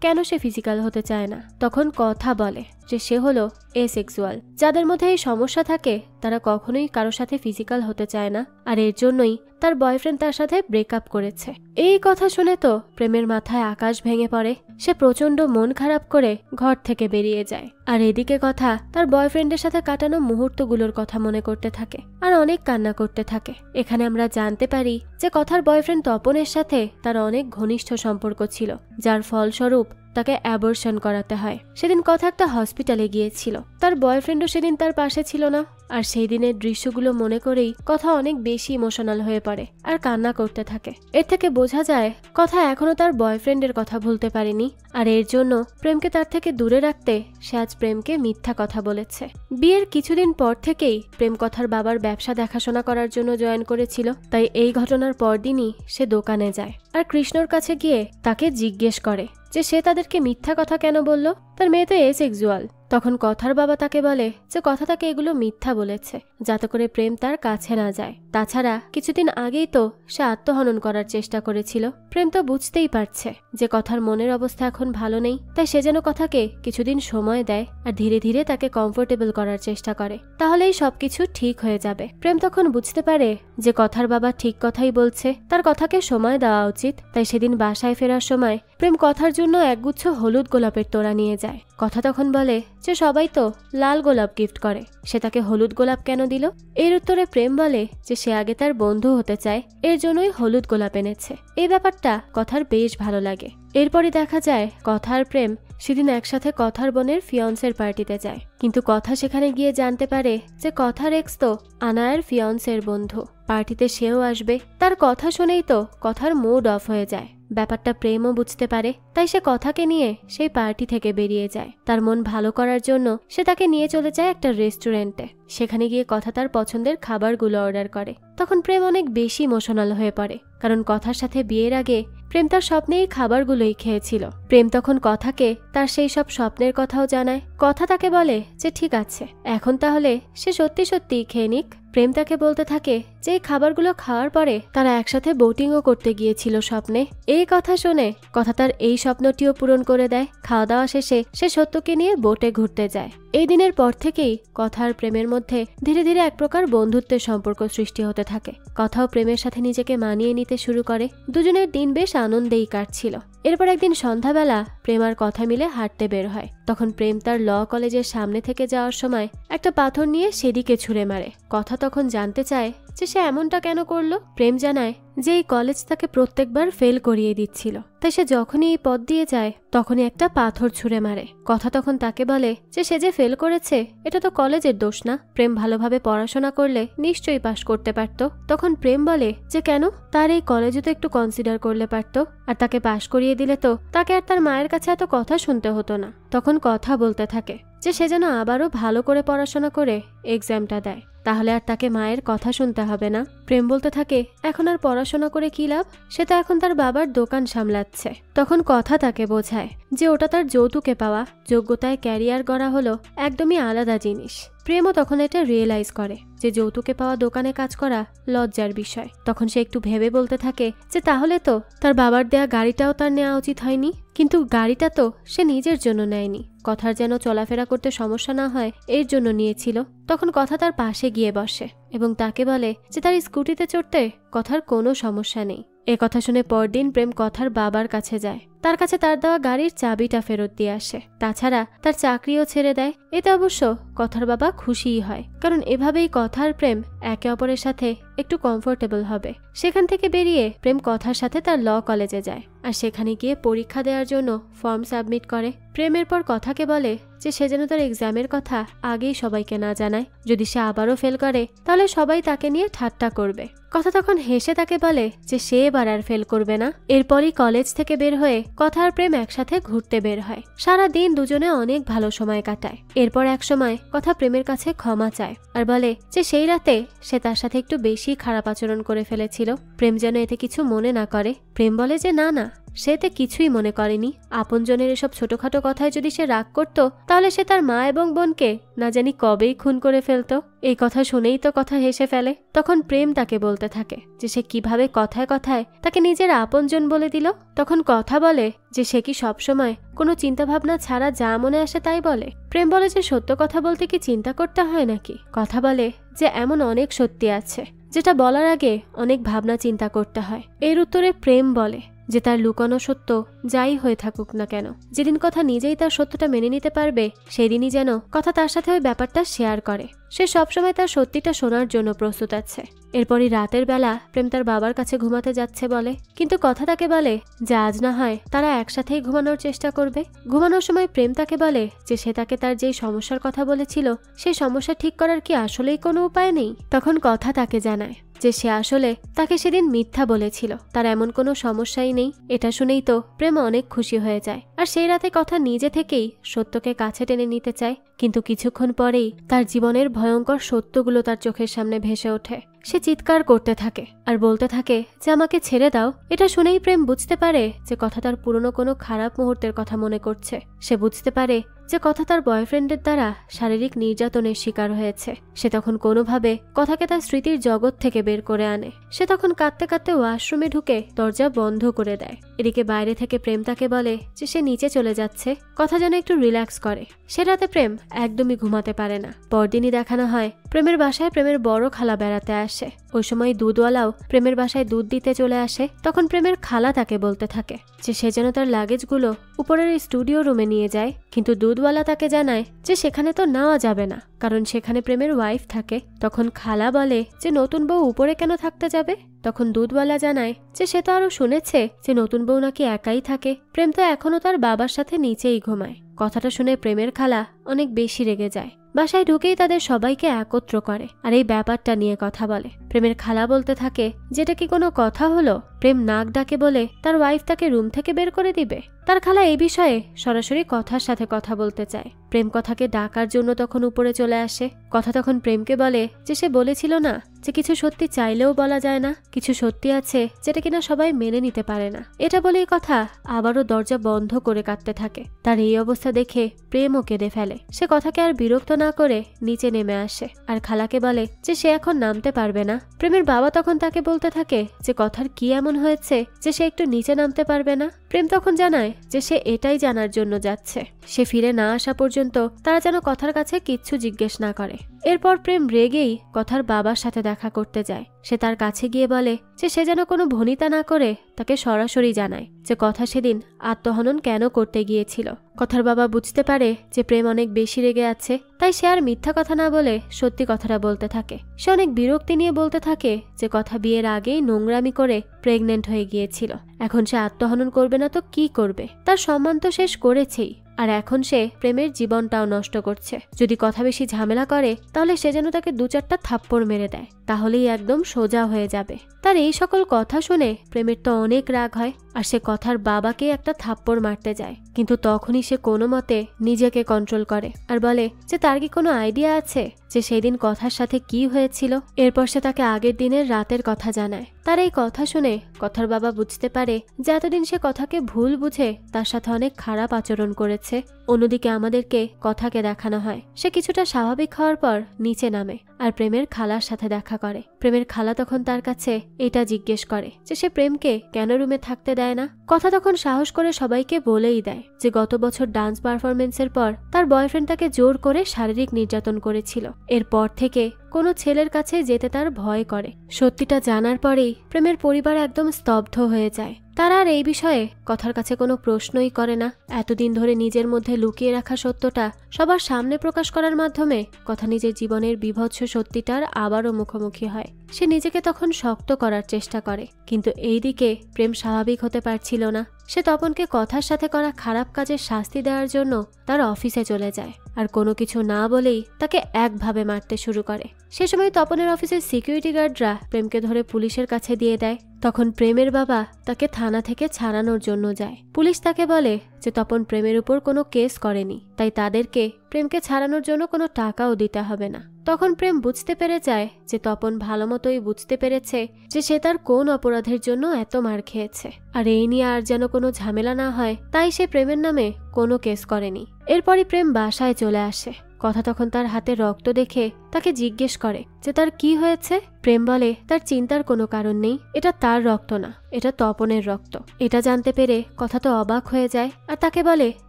কেন সে ফিজিক্যাল হতে চায় না। তখন কথা বলে যে সে হলো এসেক্সুয়াল। যাদের মধ্যে এই সমস্যা থাকে তারা কখনোই কারো সাথে ফিজিক্যাল হতে চায় না, আর এর জন্যই তার বয়ফ্রেন্ড তার সাথে ব্রেকআপ করেছে। এই কথা শুনে তো প্রেমের মাথায় আকাশ ভেঙে পড়ে। সে প্রচন্ড মন খারাপ করে ঘর থেকে বেরিয়ে যায়। আর এদিকে কথা তার বয়ফ্রেন্ডের সাথে কাটানো মুহূর্তগুলোর কথা মনে করতে থাকে আর অনেক কান্না করতে থাকে। এখানে আমরা জানতে পারি যে কথার বয়ফ্রেন্ড তপনের সাথে তার অনেক ঘনিষ্ঠ সম্পর্ক ছিল, যার ফলস্বরূপ তাকে অ্যাবর্শন করাতে হয়। সেদিন কথা একটা হসপিটালে গিয়েছিল, তার বয়ফ্রেন্ডও সেদিন তার পাশে ছিল না। আর সেই দিনের দৃশ্যগুলো মনে করেই কথা অনেক বেশি ইমোশনাল হয়ে পড়ে আর কান্না করতে থাকে। এর থেকে বোঝা যায় কথা এখনো তার বয়ফ্রেন্ডের কথা ভুলতে পারেনি, আর এর জন্য প্রেমকে তার থেকে দূরে রাখতে সে আজ প্রেমকে মিথ্যা কথা বলেছে। বিয়ের কিছুদিন পর থেকেই প্রেম কথার বাবার ব্যবসা দেখাশোনা করার জন্য জয়েন করেছিল, তাই এই ঘটনার পরদিনই সে দোকানে যায় আর কৃষ্ণর কাছে গিয়ে তাকে জিজ্ঞেস করে যে সে তাদেরকে মিথ্যা কথা কেন বলল, তার মেয়ে তো এসেক্সুয়াল। তখন কথার বাবা তাকে বলে যে কথা তাকে এগুলো মিথ্যা বলেছে যাতে করে প্রেম তার কাছে না যায়। তাছাড়া কিছুদিন আগেই তো সে আত্মহনন করার চেষ্টা করেছিল। প্রেম তো বুঝতেই পারছে যে কথার মনের অবস্থা এখন ভালো নেই, তাই সে যেন কথাকে কিছুদিন সময় দেয় আর ধীরে ধীরে তাকে কমফোর্টেবল করার চেষ্টা করে, তাহলেই সবকিছু ঠিক হয়ে যাবে। প্রেম তখন বুঝতে পারে যে কথার বাবা ঠিক কথাই বলছে, তার কথাকে সময় দেওয়া উচিত। তাই সেদিন বাসায় ফেরার সময় প্রেম কথার জন্য একগুচ্ছ হলুদ গোলাপের তোড়া নিয়ে যায়। কথা তখন বলে যে সবাই তো লাল গোলাপ গিফট করে, সে তাকে হলুদ গোলাপ কেন দিল। এর উত্তরে প্রেম বলে যে সে আগে তার বন্ধু হতে চায়, এর জন্যই হলুদ গোলাপ এনেছে। এই ব্যাপারটা কথার বেশ ভালো লাগে। এরপরই দেখা যায় কথা আর প্রেম সেদিন একসাথে কথার বোনের ফিয়ন্সের পার্টিতে যায়, কিন্তু কথা সেখানে গিয়ে জানতে পারে যে কথার এক্স তো আনায়ের ফিয়ন্সের বন্ধু। পার্টিতে সেও আসবে। তার কথা শুনেই তো কথার মুড অফ হয়ে যায়। ব্যাপারটা প্রেমও বুঝতে পারে, তাই সে কথাকে নিয়ে সেই পার্টি থেকে বেরিয়ে যায়। তার মন ভালো করার জন্য সে তাকে নিয়ে চলে যায় একটা রেস্টুরেন্টে। সেখানে গিয়ে কথা তার পছন্দের খাবারগুলো অর্ডার করে। তখন প্রেম অনেক বেশি ইমোশনাল হয়ে পড়ে, কারণ কথার সাথে বিয়ের আগে প্রেম তার স্বপ্নে এই খাবারগুলোই খেয়েছিল। প্রেম তখন কথাকে তার সেই সব স্বপ্নের কথাও জানায়। কথা তাকে বলে যে ঠিক আছে, এখন তাহলে সে সত্যি সত্যিই খেয়ে নিক। প্রেম তাকে বলতে থাকে যে এই খাবারগুলো খাওয়ার পরে তারা একসাথে বোটিংও করতে গিয়েছিল স্বপ্নে। এই কথা শুনে কথা তার এই স্বপ্নটিও পূরণ করে দেয়। খাওয়া দাওয়া শেষে সে সত্যকে নিয়ে বোটে ঘুরতে যায়। এই দিনের পর থেকেই কথা আর প্রেমের মধ্যে ধীরে ধীরে এক প্রকার বন্ধুত্বের সম্পর্ক সৃষ্টি হতে থাকে। কথাও প্রেমের সাথে নিজেকে মানিয়ে নিতে শুরু করে। দুজনের দিন বেশ আনন্দেই কাটছিল। এরপর একদিন সন্ধ্যাবেলা প্রেম আর কথা মিলে হাঁটতে বের হয়। তখন প্রেম তার ল কলেজের সামনে থেকে যাওয়ার সময় একটা পাথর নিয়ে সেদিকে ছুঁড়ে মারে। কথা তখন জানতে চায় যে সে এমনটা কেন করলো। প্রেম জানায় যে এই কলেজ তাকে প্রত্যেকবার ফেল করিয়ে দিচ্ছিল, তাই সে যখনই এই পথ দিয়ে যায় তখনই একটা পাথর ছুঁড়ে মারে। কথা তখন তাকে বলে যে সে যে ফেল করেছে এটা তো কলেজের দোষ না, প্রেম ভালোভাবে পড়াশোনা করলে নিশ্চয়ই পাশ করতে পারত। তখন প্রেম বলে যে কেন, তার এই কলেজে তো একটু কনসিডার করলে পারত, আর তাকে পাশ করিয়ে দিলে তো তাকে আর তার মায়ের কাছে এত কথা শুনতে হতো না। তখন কথা বলতে থাকে যে সে যেন আবারও ভালো করে পড়াশোনা করে এক্সামটা দেয়, তাহলে আর তাকে মায়ের কথা শুনতে হবে না। প্রেম বলতে থাকে এখন আর পড়াশোনা করে কি লাভ, সে তো এখন তার বাবার দোকান সামলাচ্ছে। তখন কথা তাকে বোঝায় যে ওটা তার যৌতুকে পাওয়া, যোগ্যতায় ক্যারিয়ার গড়া হলো একদমই আলাদা জিনিস। প্রেমও তখন এটা রিয়েলাইজ করে যে যৌতুকে পাওয়া দোকানে কাজ করা লজ্জার বিষয়। তখন সে একটু ভেবে বলতে থাকে যে তাহলে তো তার বাবার দেয়া গাড়িটাও তার নেওয়া উচিত হয়নি, কিন্তু গাড়িটা তো সে নিজের জন্য নেয়নি, কথার যেন চলাফেরা করতে সমস্যা না হয় এর জন্য নিয়েছিল। তখন কথা তার পাশে গিয়ে বসে এবং তাকে বলে যে তার স্কুটিতে চড়তে কথার কোনো সমস্যা নেই। এ কথা শুনে পরদিন প্রেম কথার বাবার কাছে যায়, তার কাছে তার দেওয়া গাড়ির চাবিটা ফেরত দিয়ে আসে। তাছাড়া তার চাকরিও ছেড়ে দেয়। এতে অবশ্য কথার বাবা খুশিই হয়, কারণ এভাবেই কথার প্রেম একে অপরের সাথে একটু কমফোর্টেবল হবে। সেখান থেকে বেরিয়ে প্রেম কথার সাথে তার ল কলেজে যায়, আর সেখানে গিয়ে পরীক্ষা দেওয়ার জন্য ফর্ম সাবমিট করে। প্রেমের পর কথাকে বলে যে সে যেন তার এক্সামের কথা আগেই সবাইকে না জানায়, যদি সে আবারও ফেল করে তাহলে সবাই তাকে নিয়ে ঠাট্টা করবে। কথা তখন হেসে তাকে বলে যে সে এবার আর ফেল করবে না। এরপরই কলেজ থেকে বের হয়ে কথা আর প্রেম একসাথে ঘুরতে বের হয়। সারা দিন দুজনে অনেক ভালো সময় কাটায়। এরপর এক সময় কথা প্রেমের কাছে ক্ষমা চায় আর বলে যে সেই রাতে সে তার সাথে একটু বেশি খারাপ আচরণ করে ফেলেছিল। প্রেম যেন এতে কিছু মনে না করে। প্রেম বলে যে না না, সে এতে কিছুই মনে করেনি। আপনজনের এসব ছোটখাটো কথায় যদি সে রাগ করত তাহলে সে তার মা এবং বোনকে না জানি কবেই খুন করে ফেলতো। এই কথা শুনেই তো কথা হেসে ফেলে। তখন প্রেম তাকে বলতে থাকে যে সে কিভাবে কথায় কথায় তাকে নিজের আপনজন বলে দিল। তখন কথা বলে যে সে কি সবসময় কোনো চিন্তা ভাবনা ছাড়া যা মনে আসে তাই বলে। প্রেম বলে যে সত্য কথা বলতে কি চিন্তা করতে হয় নাকি। কথা বলে যে এমন অনেক সত্যি আছে যেটা বলার আগে অনেক ভাবনা চিন্তা করতে হয়। এর উত্তরে প্রেম বলে যে তার লুকানো সত্য যাই হয়ে থাকুক না কেন, যেদিন কথা নিজেই তার সত্যটা মেনে নিতে পারবে সেদিনই যেন কথা তার সাথে ওই ব্যাপারটা শেয়ার করে। সে সবসময় তার সত্যিটা শোনার জন্য প্রস্তুত আছে। এরপরই রাতের বেলা প্রেম তার বাবার কাছে ঘুমাতে যাচ্ছে বলে, কিন্তু কথা তাকে বলে যে আজ না হয় তারা একসাথেই ঘুমানোর চেষ্টা করবে। ঘুমানোর সময় প্রেম তাকে বলে যে সে তাকে তার যেই সমস্যার কথা বলেছিল সেই সমস্যা ঠিক করার কি আসলেই কোনো উপায় নেই। তখন কথা তাকে জানায় যে সে আসলে তাকে সেদিন মিথ্যা বলেছিল, তার এমন কোনো সমস্যাই নেই। এটা শুনেই তো প্রেম অনেক খুশি হয়ে যায়, আর সেই রাতে কথা নিজে থেকেই সত্যকে কাছে টেনে নিতে চায়। কিন্তু কিছুক্ষণ পরেই তার জীবনের ভয়ঙ্কর সত্যগুলো তার চোখের সামনে ভেসে ওঠে। সে চিৎকার করতে থাকে আর বলতে থাকে যে আমাকে ছেড়ে দাও। এটা শুনেই প্রেম বুঝতে পারে যে কথা তার পুরনো কোনো খারাপ মুহূর্তের কথা মনে করছে। সে বুঝতে পারে যে কথা তার বয়ফ্রেন্ডের দ্বারা শারীরিক নির্যাতনের শিকার হয়েছে। সে তখন কোনোভাবে কথাকে তার স্মৃতির জগৎ থেকে বের করে আনে। সে তখন কাঁদতে কাঁদতে ওয়াশরুমে ঢুকে দরজা বন্ধ করে দেয়। এদিকে বাইরে থেকে প্রেম তাকে বলে যে সে নিচে চলে যাচ্ছে, কথা যেন একটু রিল্যাক্স করে। সে রাতে প্রেম একদমই ঘুমাতে পারে না। পরদিনই দেখানো হয় প্রেমের বাসায় প্রেমের বড় খালা বেড়াতে আসে। ওই সময় দুধওয়ালাও প্রেমের বাসায় দুধ দিতে চলে আসে। তখন প্রেমের খালা তাকে বলতে থাকে যে সে যেন তার লাগেজগুলো উপরের স্টুডিও রুমে নিয়ে যায়, কিন্তু দুধওয়ালা তাকে জানায় যে সেখানে তো নেওয়া যাবে না, কারণ সেখানে প্রেমের ওয়াইফ থাকে। তখন খালা বলে যে নতুন বউ উপরে কেন থাকতে যাবে। তখন দুধওয়ালা জানায় যে সে তো আরো শুনেছে যে নতুন বউ নাকি একাই থাকে, প্রেম তো এখনো তার বাবার সাথে নিচেই ঘুমায়। কথাটা শুনে প্রেমের খালা অনেক বেশি রেগে যায়। বাসায় ঢুকেই তাদের সবাইকে একত্র করে আর এই ব্যাপারটা নিয়ে কথা বলে। প্রেমের খালা বলতে থাকে যেটা কি কোনো কথা হলো, প্রেম নাক ডাকে বলে তার ওয়াইফ তাকে রুম থেকে বের করে দিবে। তার খালা এই বিষয়ে সরাসরি কথার সাথে কথা বলতে চায়। প্রেম কথাকে ডাকার জন্য তখন উপরে চলে আসে। কথা তখন প্রেমকে বলে যে সে বলেছিল না যে কিছু সত্যি চাইলেও বলা যায় না, কিছু সত্যি আছে যেটা কিনা সবাই মেনে নিতে পারে না। এটা বলেই কথা আবারও দরজা বন্ধ করে কাঁদতে থাকে। তার এই অবস্থা দেখে প্রেমও কেঁদে ফেলে। সে কথাকে আর বিরক্ত না করে নিচে নেমে আসে আর খালাকে বলে যে সে এখন নামতে পারবে না। প্রেমের বাবা তখন তাকে বলতে থাকে যে কথার কি এমন হয়েছে যে সে একটু নিচে নামতে পারবে না। প্রেম তখন জানায় যে সে এটাই জানার জন্য যাচ্ছে। সে ফিরে না আসা পর্যন্ত তারা যেন কথার কাছে কিচ্ছু জিজ্ঞেস না করে। এরপর প্রেম রেগেই কথার বাবার সাথে দেখা করতে যায়। সে তার কাছে গিয়ে বলে যে সে যেন কোনো ভনিতা না করে তাকে সরাসরি জানায় যে কথা সেদিন আত্মহনন কেন করতে গিয়েছিল। কথার বাবা বুঝতে পারে যে প্রেম অনেক বেশি রেগে আছে, তাই সে আর মিথ্যা কথা না বলে সত্যি কথাটা বলতে থাকে। সে অনেক বিরক্তি নিয়ে বলতে থাকে যে কথা বিয়ের আগেই নোংরামি করে প্রেগনেন্ট হয়ে গিয়েছিল। এখন সে আত্মহনন করবে না তো কি করবে? তার সম্মান তো শেষ করেছেই, আর এখন সে প্রেমের জীবনটাও নষ্ট করছে। যদি কথা বেশি ঝামেলা করে তাহলে সে যেন তাকে 2-4টা থাপ্পড় মেরে দেয়, তাহলেই একদম সোজা হয়ে যাবে। তার এই সকল কথা শুনে প্রেমের তো অনেক রাগ হয় আর সে কথার বাবাকে একটা থাপ্পড় মারতে যায়। কিন্তু তখনই সে কোনো মতে নিজেকে কন্ট্রোল করে আর বলে যে তার কি কোনো আইডিয়া আছে যে সেই দিন কথার সাথে কি হয়েছিল। এরপর সে তাকে আগের দিনের রাতের কথা জানায়। তার এই কথা শুনে কথার বাবা বুঝতে পারে যে এতদিন সে কথাকে ভুল বুঝে তার সাথে অনেক খারাপ আচরণ করেছে। অন্যদিকে আমাদেরকে কথাকে দেখানো হয় সে কিছুটা স্বাভাবিক হওয়ার পর নিচে নামে আর প্রেমের খালার সাথে দেখা করে। প্রেমের খালা তখন তার কাছে এটা জিজ্ঞেস করে যে সে প্রেমকে কেন রুমে থাকতে দেয় না। কথা তখন সাহস করে সবাইকে বলেই দেয় যে গত বছর ডান্স পারফরমেন্সের পর তার বয়ফ্রেন্ড তাকে জোর করে শারীরিক নির্যাতন করেছিল। এরপর থেকে কোনো ছেলের কাছে যেতে তার ভয় করে। সত্যিটা জানার পরেই প্রেমের পরিবার একদম স্তব্ধ হয়ে যায়। তারা আর এই বিষয়ে কথার কাছে কোনো প্রশ্নই করে না। এতদিন ধরে নিজের মধ্যে লুকিয়ে রাখা সত্যটা সবার সামনে প্রকাশ করার মাধ্যমে কথা নিজের জীবনের বিভৎস সত্যিটার আবারও মুখোমুখি হয়। সে নিজেকে তখন শক্ত করার চেষ্টা করে, কিন্তু এইদিকে প্রেম স্বাভাবিক হতে পারছিল না। সে তপনকে কথার সাথে করা খারাপ কাজের শাস্তি দেওয়ার জন্য তার অফিসে চলে যায় আর কোনো কিছু না বলেই তাকে একভাবে মারতে শুরু করে। সে সময় তপনের অফিসের সিকিউরিটি গার্ডরা প্রেমকে ধরে পুলিশের কাছে দিয়ে দেয়। তখন প্রেমের বাবা তাকে থানা থেকে ছাড়ানোর জন্য যায়। পুলিশ তাকে বলে যে তপন প্রেমের উপর কোনো কেস করেনি, তাই তাদেরকে প্রেমকে ছাড়ানোর জন্য কোনো টাকাও দিতে হবে না। তখন প্রেম বুঝতে পেরে যায় যে তপন ভালো মতোই বুঝতে পেরেছে যে সে তার কোন অপরাধের জন্য এত মার খেয়েছে, আর এই নিয়ে আর যেন কোনো ঝামেলা না হয় তাই সে প্রেমের নামে কোনো কেস করেনি। এরপরই প্রেম বাসায় চলে আসে। কথা তখন তার হাতে রক্ত দেখে তাকে জিজ্ঞেস করে যে তার কি হয়েছে। প্রেম বলে তার চিন্তার কোনো কারণ নেই, এটা তার রক্ত না, এটা তপনের রক্ত। এটা জানতে পেরে কথা তো অবাক হয়ে যায় আর তাকে বলে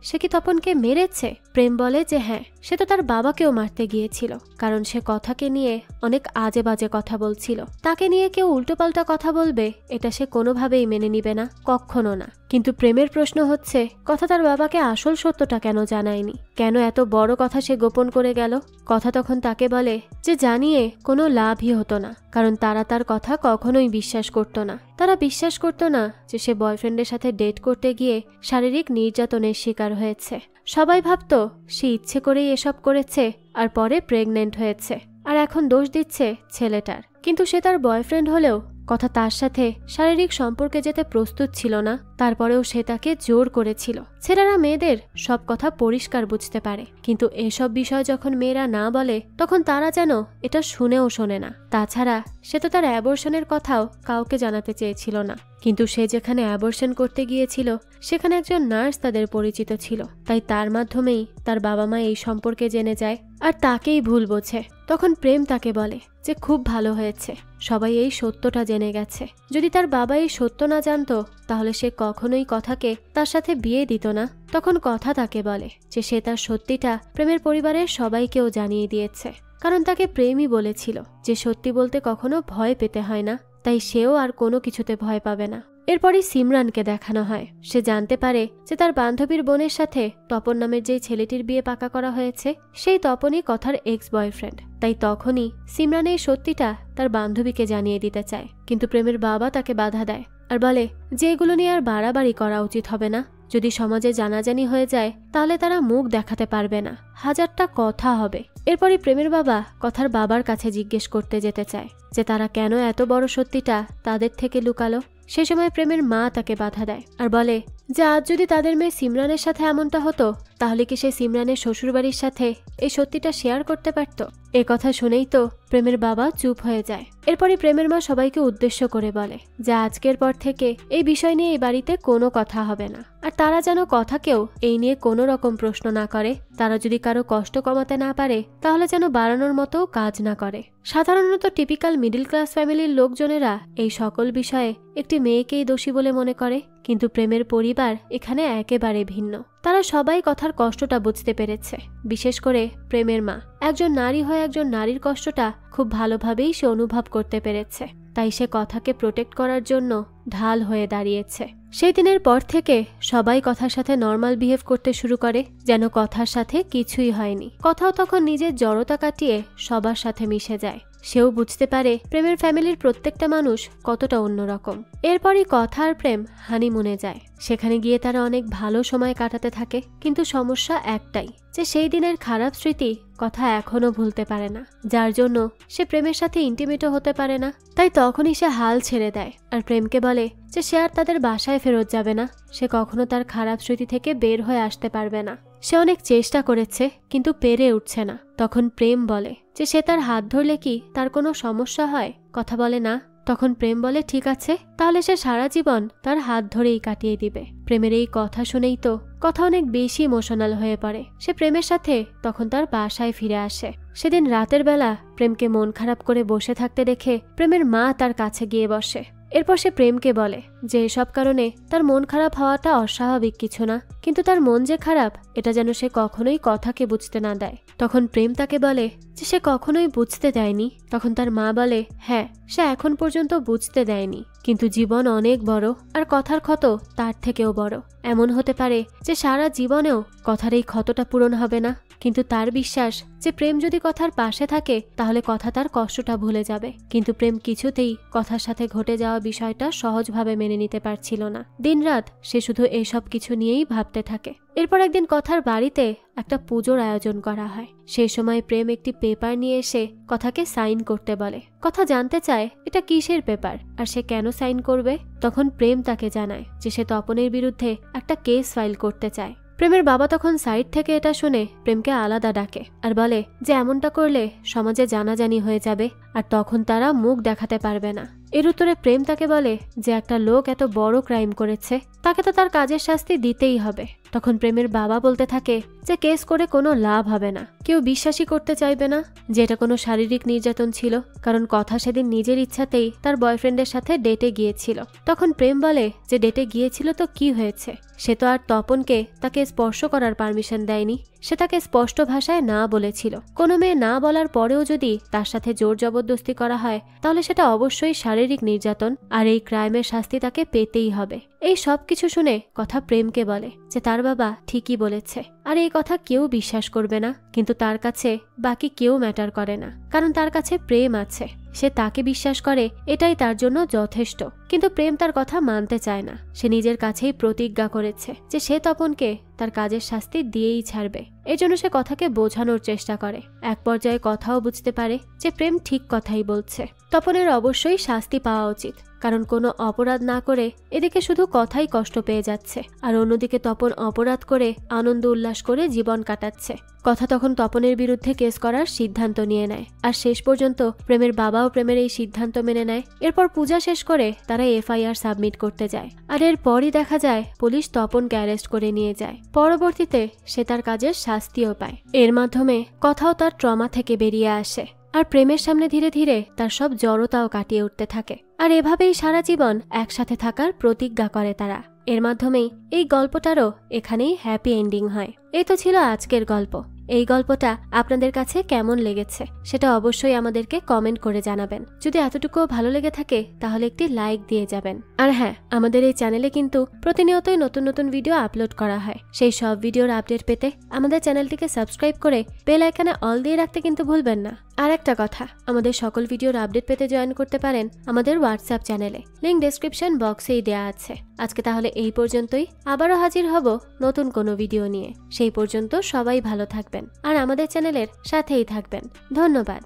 সে কি তপনকে মেরেছে। প্রেম বলে যে হ্যাঁ, সে তো তার বাবাকেও মারতে গিয়েছিল, কারণ সে কথাকে নিয়ে অনেক আজে বাজে কথা বলছিল। তাকে নিয়ে কেউ উল্টোপাল্টা কথা বলবে এটা সে কোনোভাবেই মেনে নিবে না, কখনো না। কিন্তু প্রেমের প্রশ্ন হচ্ছে কথা তার বাবাকে আসল সত্যটা কেন জানায়নি, কেন এত বড় কথা সে গোপন করে গেল। কথা তখন তাকে বলে যে জানিয়ে কোনো লাভই হতো না, কারণ তারা তার কথা কখনোই বিশ্বাস করতো না। তারা বিশ্বাস করতো না যে সে বয়ফ্রেন্ডের সাথে ডেট করতে গিয়ে শারীরিক নির্যাতনের শিকার হয়েছে। সবাই ভাবতো সে ইচ্ছে করেই এসব করেছে আর পরে প্রেগনেন্ট হয়েছে, আর এখন দোষ দিচ্ছে ছেলেটার। কিন্তু সে তার বয়ফ্রেন্ড হলেও কথা তার সাথে শারীরিক সম্পর্কে যেতে প্রস্তুত ছিল না, তারপরেও সে তাকে জোর করেছিল। ছেলেরা মেয়েদের সব কথা পরিষ্কার বুঝতে পারে, কিন্তু এসব বিষয় যখন মেয়েরা না বলে তখন তারা যেন এটা শুনেও শোনে না। তাছাড়া সে তো তার অ্যাবর্শনের কথাও কাউকে জানাতে চেয়েছিল না, কিন্তু সে যেখানে অ্যাবর্শন করতে গিয়েছিল সেখানে একজন নার্স তাদের পরিচিত ছিল, তাই তার মাধ্যমেই তার বাবা মা এই সম্পর্কে জেনে যায় আর তাকেই ভুল বোঝে। তখন প্রেম তাকে বলে যে খুব ভালো হয়েছে, সবাই এই সত্যটা জেনে গেছে। যদি তার বাবা এই সত্য না জানতো তাহলে সে কখনোই কথাকে তার সাথে বিয়ে দিত না। তখন কথা তাকে বলে যে সে তার সত্যিটা প্রেমের পরিবারের সবাইকেও জানিয়ে দিয়েছে, কারণ তাকে প্রেমই বলেছিল যে সত্যি বলতে কখনো ভয় পেতে হয় না, তাই সেও আর কোনো কিছুতে ভয় পাবে না। এরপরই সিমরানকে দেখানো হয়। সে জানতে পারে যে তার বান্ধবীর বোনের সাথে তপন নামের যেই ছেলেটির বিয়ে পাকা করা হয়েছে সেই তপনই কথার এক্স বয়ফ্রেন্ড। তাই তখনই সিমরান এই সত্যিটা তার বান্ধবীকে জানিয়ে দিতে চায়, কিন্তু প্রেমের বাবা তাকে বাধা দেয় আর বলে যে এগুলো নিয়ে আর বাড়াবাড়ি করা উচিত হবে না। যদি সমাজে জানাজানি হয়ে যায় তাহলে তারা মুখ দেখাতে পারবে না, হাজারটা কথা হবে। এরপরই প্রেমের বাবা কথার বাবার কাছে জিজ্ঞেস করতে যেতে চায় যে তারা কেন এত বড় সত্যিটা তাদের থেকে লুকালো। সে সময় প্রেমের মা তাকে বাধা দেয় আর বলে যে আজ যদি তাদের মেয়ে সিমরানের সাথে এমনটা হতো তাহলে কি সে সিমরানের শ্বশুরবাড়ির সাথে এই সত্যিটা শেয়ার করতে পারত। এ কথা শুনেই তো প্রেমের বাবা চুপ হয়ে যায়। এরপরই প্রেমের মা সবাইকে উদ্দেশ্য করে বলে যে আজকের পর থেকে এই বিষয় নিয়ে এই বাড়িতে কোনো কথা হবে না, আর তারা যেন কথাকেও এই নিয়ে কোনো রকম প্রশ্ন না করে। তারা যদি কারো কষ্ট কমাতে না পারে তাহলে যেন বাড়ানোর মতো কাজ না করে। সাধারণত টিপিক্যাল মিডল ক্লাস ফ্যামিলির লোকজনেরা এই সকল বিষয়ে একটি মেয়েকেই দোষী বলে মনে করে, কিন্তু প্রেমের পরিবার এখানে একেবারে ভিন্ন। তারা সবাই কথার কষ্টটা বুঝতে পেরেছে, বিশেষ করে প্রেমের মা। একজন নারী হয়ে একজন নারীর কষ্টটা খুব ভালোভাবেই সে অনুভব করতে পেরেছে, তাই সে কথাকে প্রোটেক্ট করার জন্য ঢাল হয়ে দাঁড়িয়েছে। সেই দিনের পর থেকে সবাই কথার সাথে নর্মাল বিহেভ করতে শুরু করে, যেন কথার সাথে কিছুই হয়নি। কথাও তখন নিজের জড়তা কাটিয়ে সবার সাথে মিশে যায়। সেও বুঝতে পারে প্রেমের ফ্যামিলির প্রত্যেকটা মানুষ কতটা অন্যরকম। এরপরই কথা আর প্রেম হানিমুনে যায়। সেখানে গিয়ে তারা অনেক ভালো সময় কাটাতে থাকে, কিন্তু সমস্যা একটাই যে সেই দিনের খারাপ স্মৃতি কথা এখনো ভুলতে পারে না, যার জন্য সে প্রেমের সাথে ইন্টিমেটও হতে পারে না। তাই তখনই সে হাল ছেড়ে দেয় আর প্রেমকে বলে যে সে আর তাদের বাসায় ফেরত যাবে না, সে কখনো তার খারাপ স্মৃতি থেকে বের হয়ে আসতে পারবে না। সে অনেক চেষ্টা করেছে কিন্তু পেরে উঠছে না। তখন প্রেম বলে যে সে তার হাত ধরলে কি তার কোনো সমস্যা হয়? কথা বলে না। তখন প্রেম বলে ঠিক আছে, তাহলে সে সারা জীবন তার হাত ধরেই কাটিয়ে দিবে। প্রেমের এই কথা শুনেই তো কথা অনেক বেশি ইমোশনাল হয়ে পড়ে। সে প্রেমের সাথে তখন তার বাসায় ফিরে আসে। সেদিন রাতের বেলা প্রেমকে মন খারাপ করে বসে থাকতে দেখে প্রেমের মা তার কাছে গিয়ে বসে। এরপর সে প্রেমকে বলে যে এসব কারণে তার মন খারাপ হওয়াটা অস্বাভাবিক কিছু না, কিন্তু তার মন যে খারাপ এটা যেন সে কখনোই কথাকে বুঝতে না দেয়। তখন প্রেম তাকে বলে যে সে কখনোই বুঝতে দেয়নি। তখন তার মা বলে হ্যাঁ, সে এখন পর্যন্ত বুঝতে দেয়নি, কিন্তু জীবন অনেক বড় আর কথার ক্ষত তার থেকেও বড়। এমন হতে পারে যে সারা জীবনেও কথার এই ক্ষতটা পূরণ হবে না, কিন্তু তার বিশ্বাস যে প্রেম যদি কথার পাশে থাকে তাহলে কথা তার কষ্টটা ভুলে যাবে। কিন্তু প্রেম কিছুতেই কথার সাথে ঘটে যাওয়া বিষয়টা সহজভাবে মেনে নিতে পারছিল না। দিনরাত সে শুধু এসব কিছু নিয়েই ভাবতে থাকে। এরপর একদিন কথার বাড়িতে একটা পুজোর আয়োজন করা হয়। সেই সময় প্রেম একটি পেপার নিয়ে এসে কথাকে সাইন করতে বলে। কথা জানতে চায় এটা কিসের পেপার আর সে কেন সাইন করবে। তখন প্রেম তাকে জানায় যে সে তপনের বিরুদ্ধে একটা কেস ফাইল করতে চায়। প্রেমের বাবা তখন সাইড থেকে এটা শুনে প্রেমকে আলাদা ডাকে আর বলে যে এমনটা করলে সমাজে জানাজানি হয়ে যাবে আর তখন তারা মুখ দেখাতে পারবে না। এর উত্তরে প্রেম তাকে বলে যে একটা লোক এত বড় ক্রাইম করেছে, তাকে তো তার কাজের শাস্তি দিতেই হবে। তখন প্রেমের বাবা বলতে থাকে যে কেস করে কোনো লাভ হবে না, কেউ বিশ্বাসই করতে চাইবে না যে এটা কোনো শারীরিক নির্যাতন ছিল, কারণ কথা সেদিন নিজের ইচ্ছাতেই তার বয়ফ্রেন্ডের সাথে ডেটে গিয়েছিল। তখন প্রেম বলে যে ডেটে গিয়েছিল তো কি হয়েছে, সে তো আর তপনকে তাকে স্পর্শ করার পারমিশন দেয়নি, সে তাকে স্পষ্ট ভাষায় না বলেছিল। কোনো মেয়ে না বলার পরেও যদি তার সাথে জোর জবরদস্তি করা হয় তাহলে সেটা অবশ্যই শারীরিক নির্যাতন, আর এই ক্রাইমের শাস্তি তাকে পেতেই হবে। এই সব কিছু শুনে কথা প্রেমকে বলে যে তার বাবা ঠিকই বলেছে আর এই কথা কেউ বিশ্বাস করবে না, কিন্তু তার কাছে বাকি কেউ ম্যাটার করে না, কারণ তার কাছে প্রেম আছে। সে তাকে বিশ্বাস করে, এটাই তার জন্য যথেষ্ট। কিন্তু প্রেম তার কথা মানতে চায় না। সে নিজের কাছেই প্রতিজ্ঞা করেছে যে সে তপনকে তার কাজের শাস্তি দিয়েই ছাড়বে। এই জন্য সে কথাকে বোঝানোর চেষ্টা করে। এক পর্যায়ে কথাও বুঝতে পারে যে প্রেম ঠিক কথাই বলছে। তপনের অবশ্যই শাস্তি পাওয়া উচিত, কারণ কোনো অপরাধ না করে এদিকে শুধু কথাই কষ্ট পেয়ে যাচ্ছে, আর অন্যদিকে তপন অপরাধ করে আনন্দ উল্লাস করে জীবন কাটাচ্ছে। কথা তখন তপনের বিরুদ্ধে কেস করার সিদ্ধান্ত নিয়ে নেয়, আর শেষ পর্যন্ত প্রেমের বাবাও প্রেমের এই সিদ্ধান্ত মেনে নেয়। এরপর পূজা শেষ করে তারা এফআইআর সাবমিট করতে যায়, আর এরপরই দেখা যায় পুলিশ তপনকে অ্যারেস্ট করে নিয়ে যায়। পরবর্তীতে সে তার কাজের শাস্তিও পায়। এর মাধ্যমে কথাও তার ট্রমা থেকে বেরিয়ে আসে, আর প্রেমের সামনে ধীরে ধীরে তার সব জড়তাও কাটিয়ে উঠতে থাকে। আর এভাবেই সারা জীবন একসাথে থাকার প্রতিজ্ঞা করে তারা। এর মাধ্যমেই এই গল্পটারও এখানেই হ্যাপি এন্ডিং হয়। এই তো ছিল আজকের গল্প। এই গল্পটা আপনাদের কাছে কেমন লেগেছে সেটা অবশ্যই আমাদেরকে কমেন্ট করে জানাবেন। যদি এতটুকুও ভালো লেগে থাকে তাহলে একটি লাইক দিয়ে যাবেন। আর হ্যাঁ, আমাদের এই চ্যানেলে কিন্তু প্রতিনিয়তই নতুন নতুন ভিডিও আপলোড করা হয়। সেই সব ভিডিওর আপডেট পেতে আমাদের চ্যানেলটিকে সাবস্ক্রাইব করে বেল আইকনে অল দিয়ে রাখতে কিন্তু ভুলবেন না। আর একটা কথা, আমাদের সকল ভিডিওর আপডেট পেতে জয়েন করতে পারেন আমাদের হোয়াটসঅ্যাপ চ্যানেলে, লিংক ডেসক্রিপশন বক্সেই দেওয়া আছে। আজকে তাহলে এই পর্যন্তই, আবারও হাজির হব নতুন কোনো ভিডিও নিয়ে। সেই পর্যন্ত সবাই ভালো থাকবেন আর আমাদের চ্যানেলের সাথেই থাকবেন। ধন্যবাদ।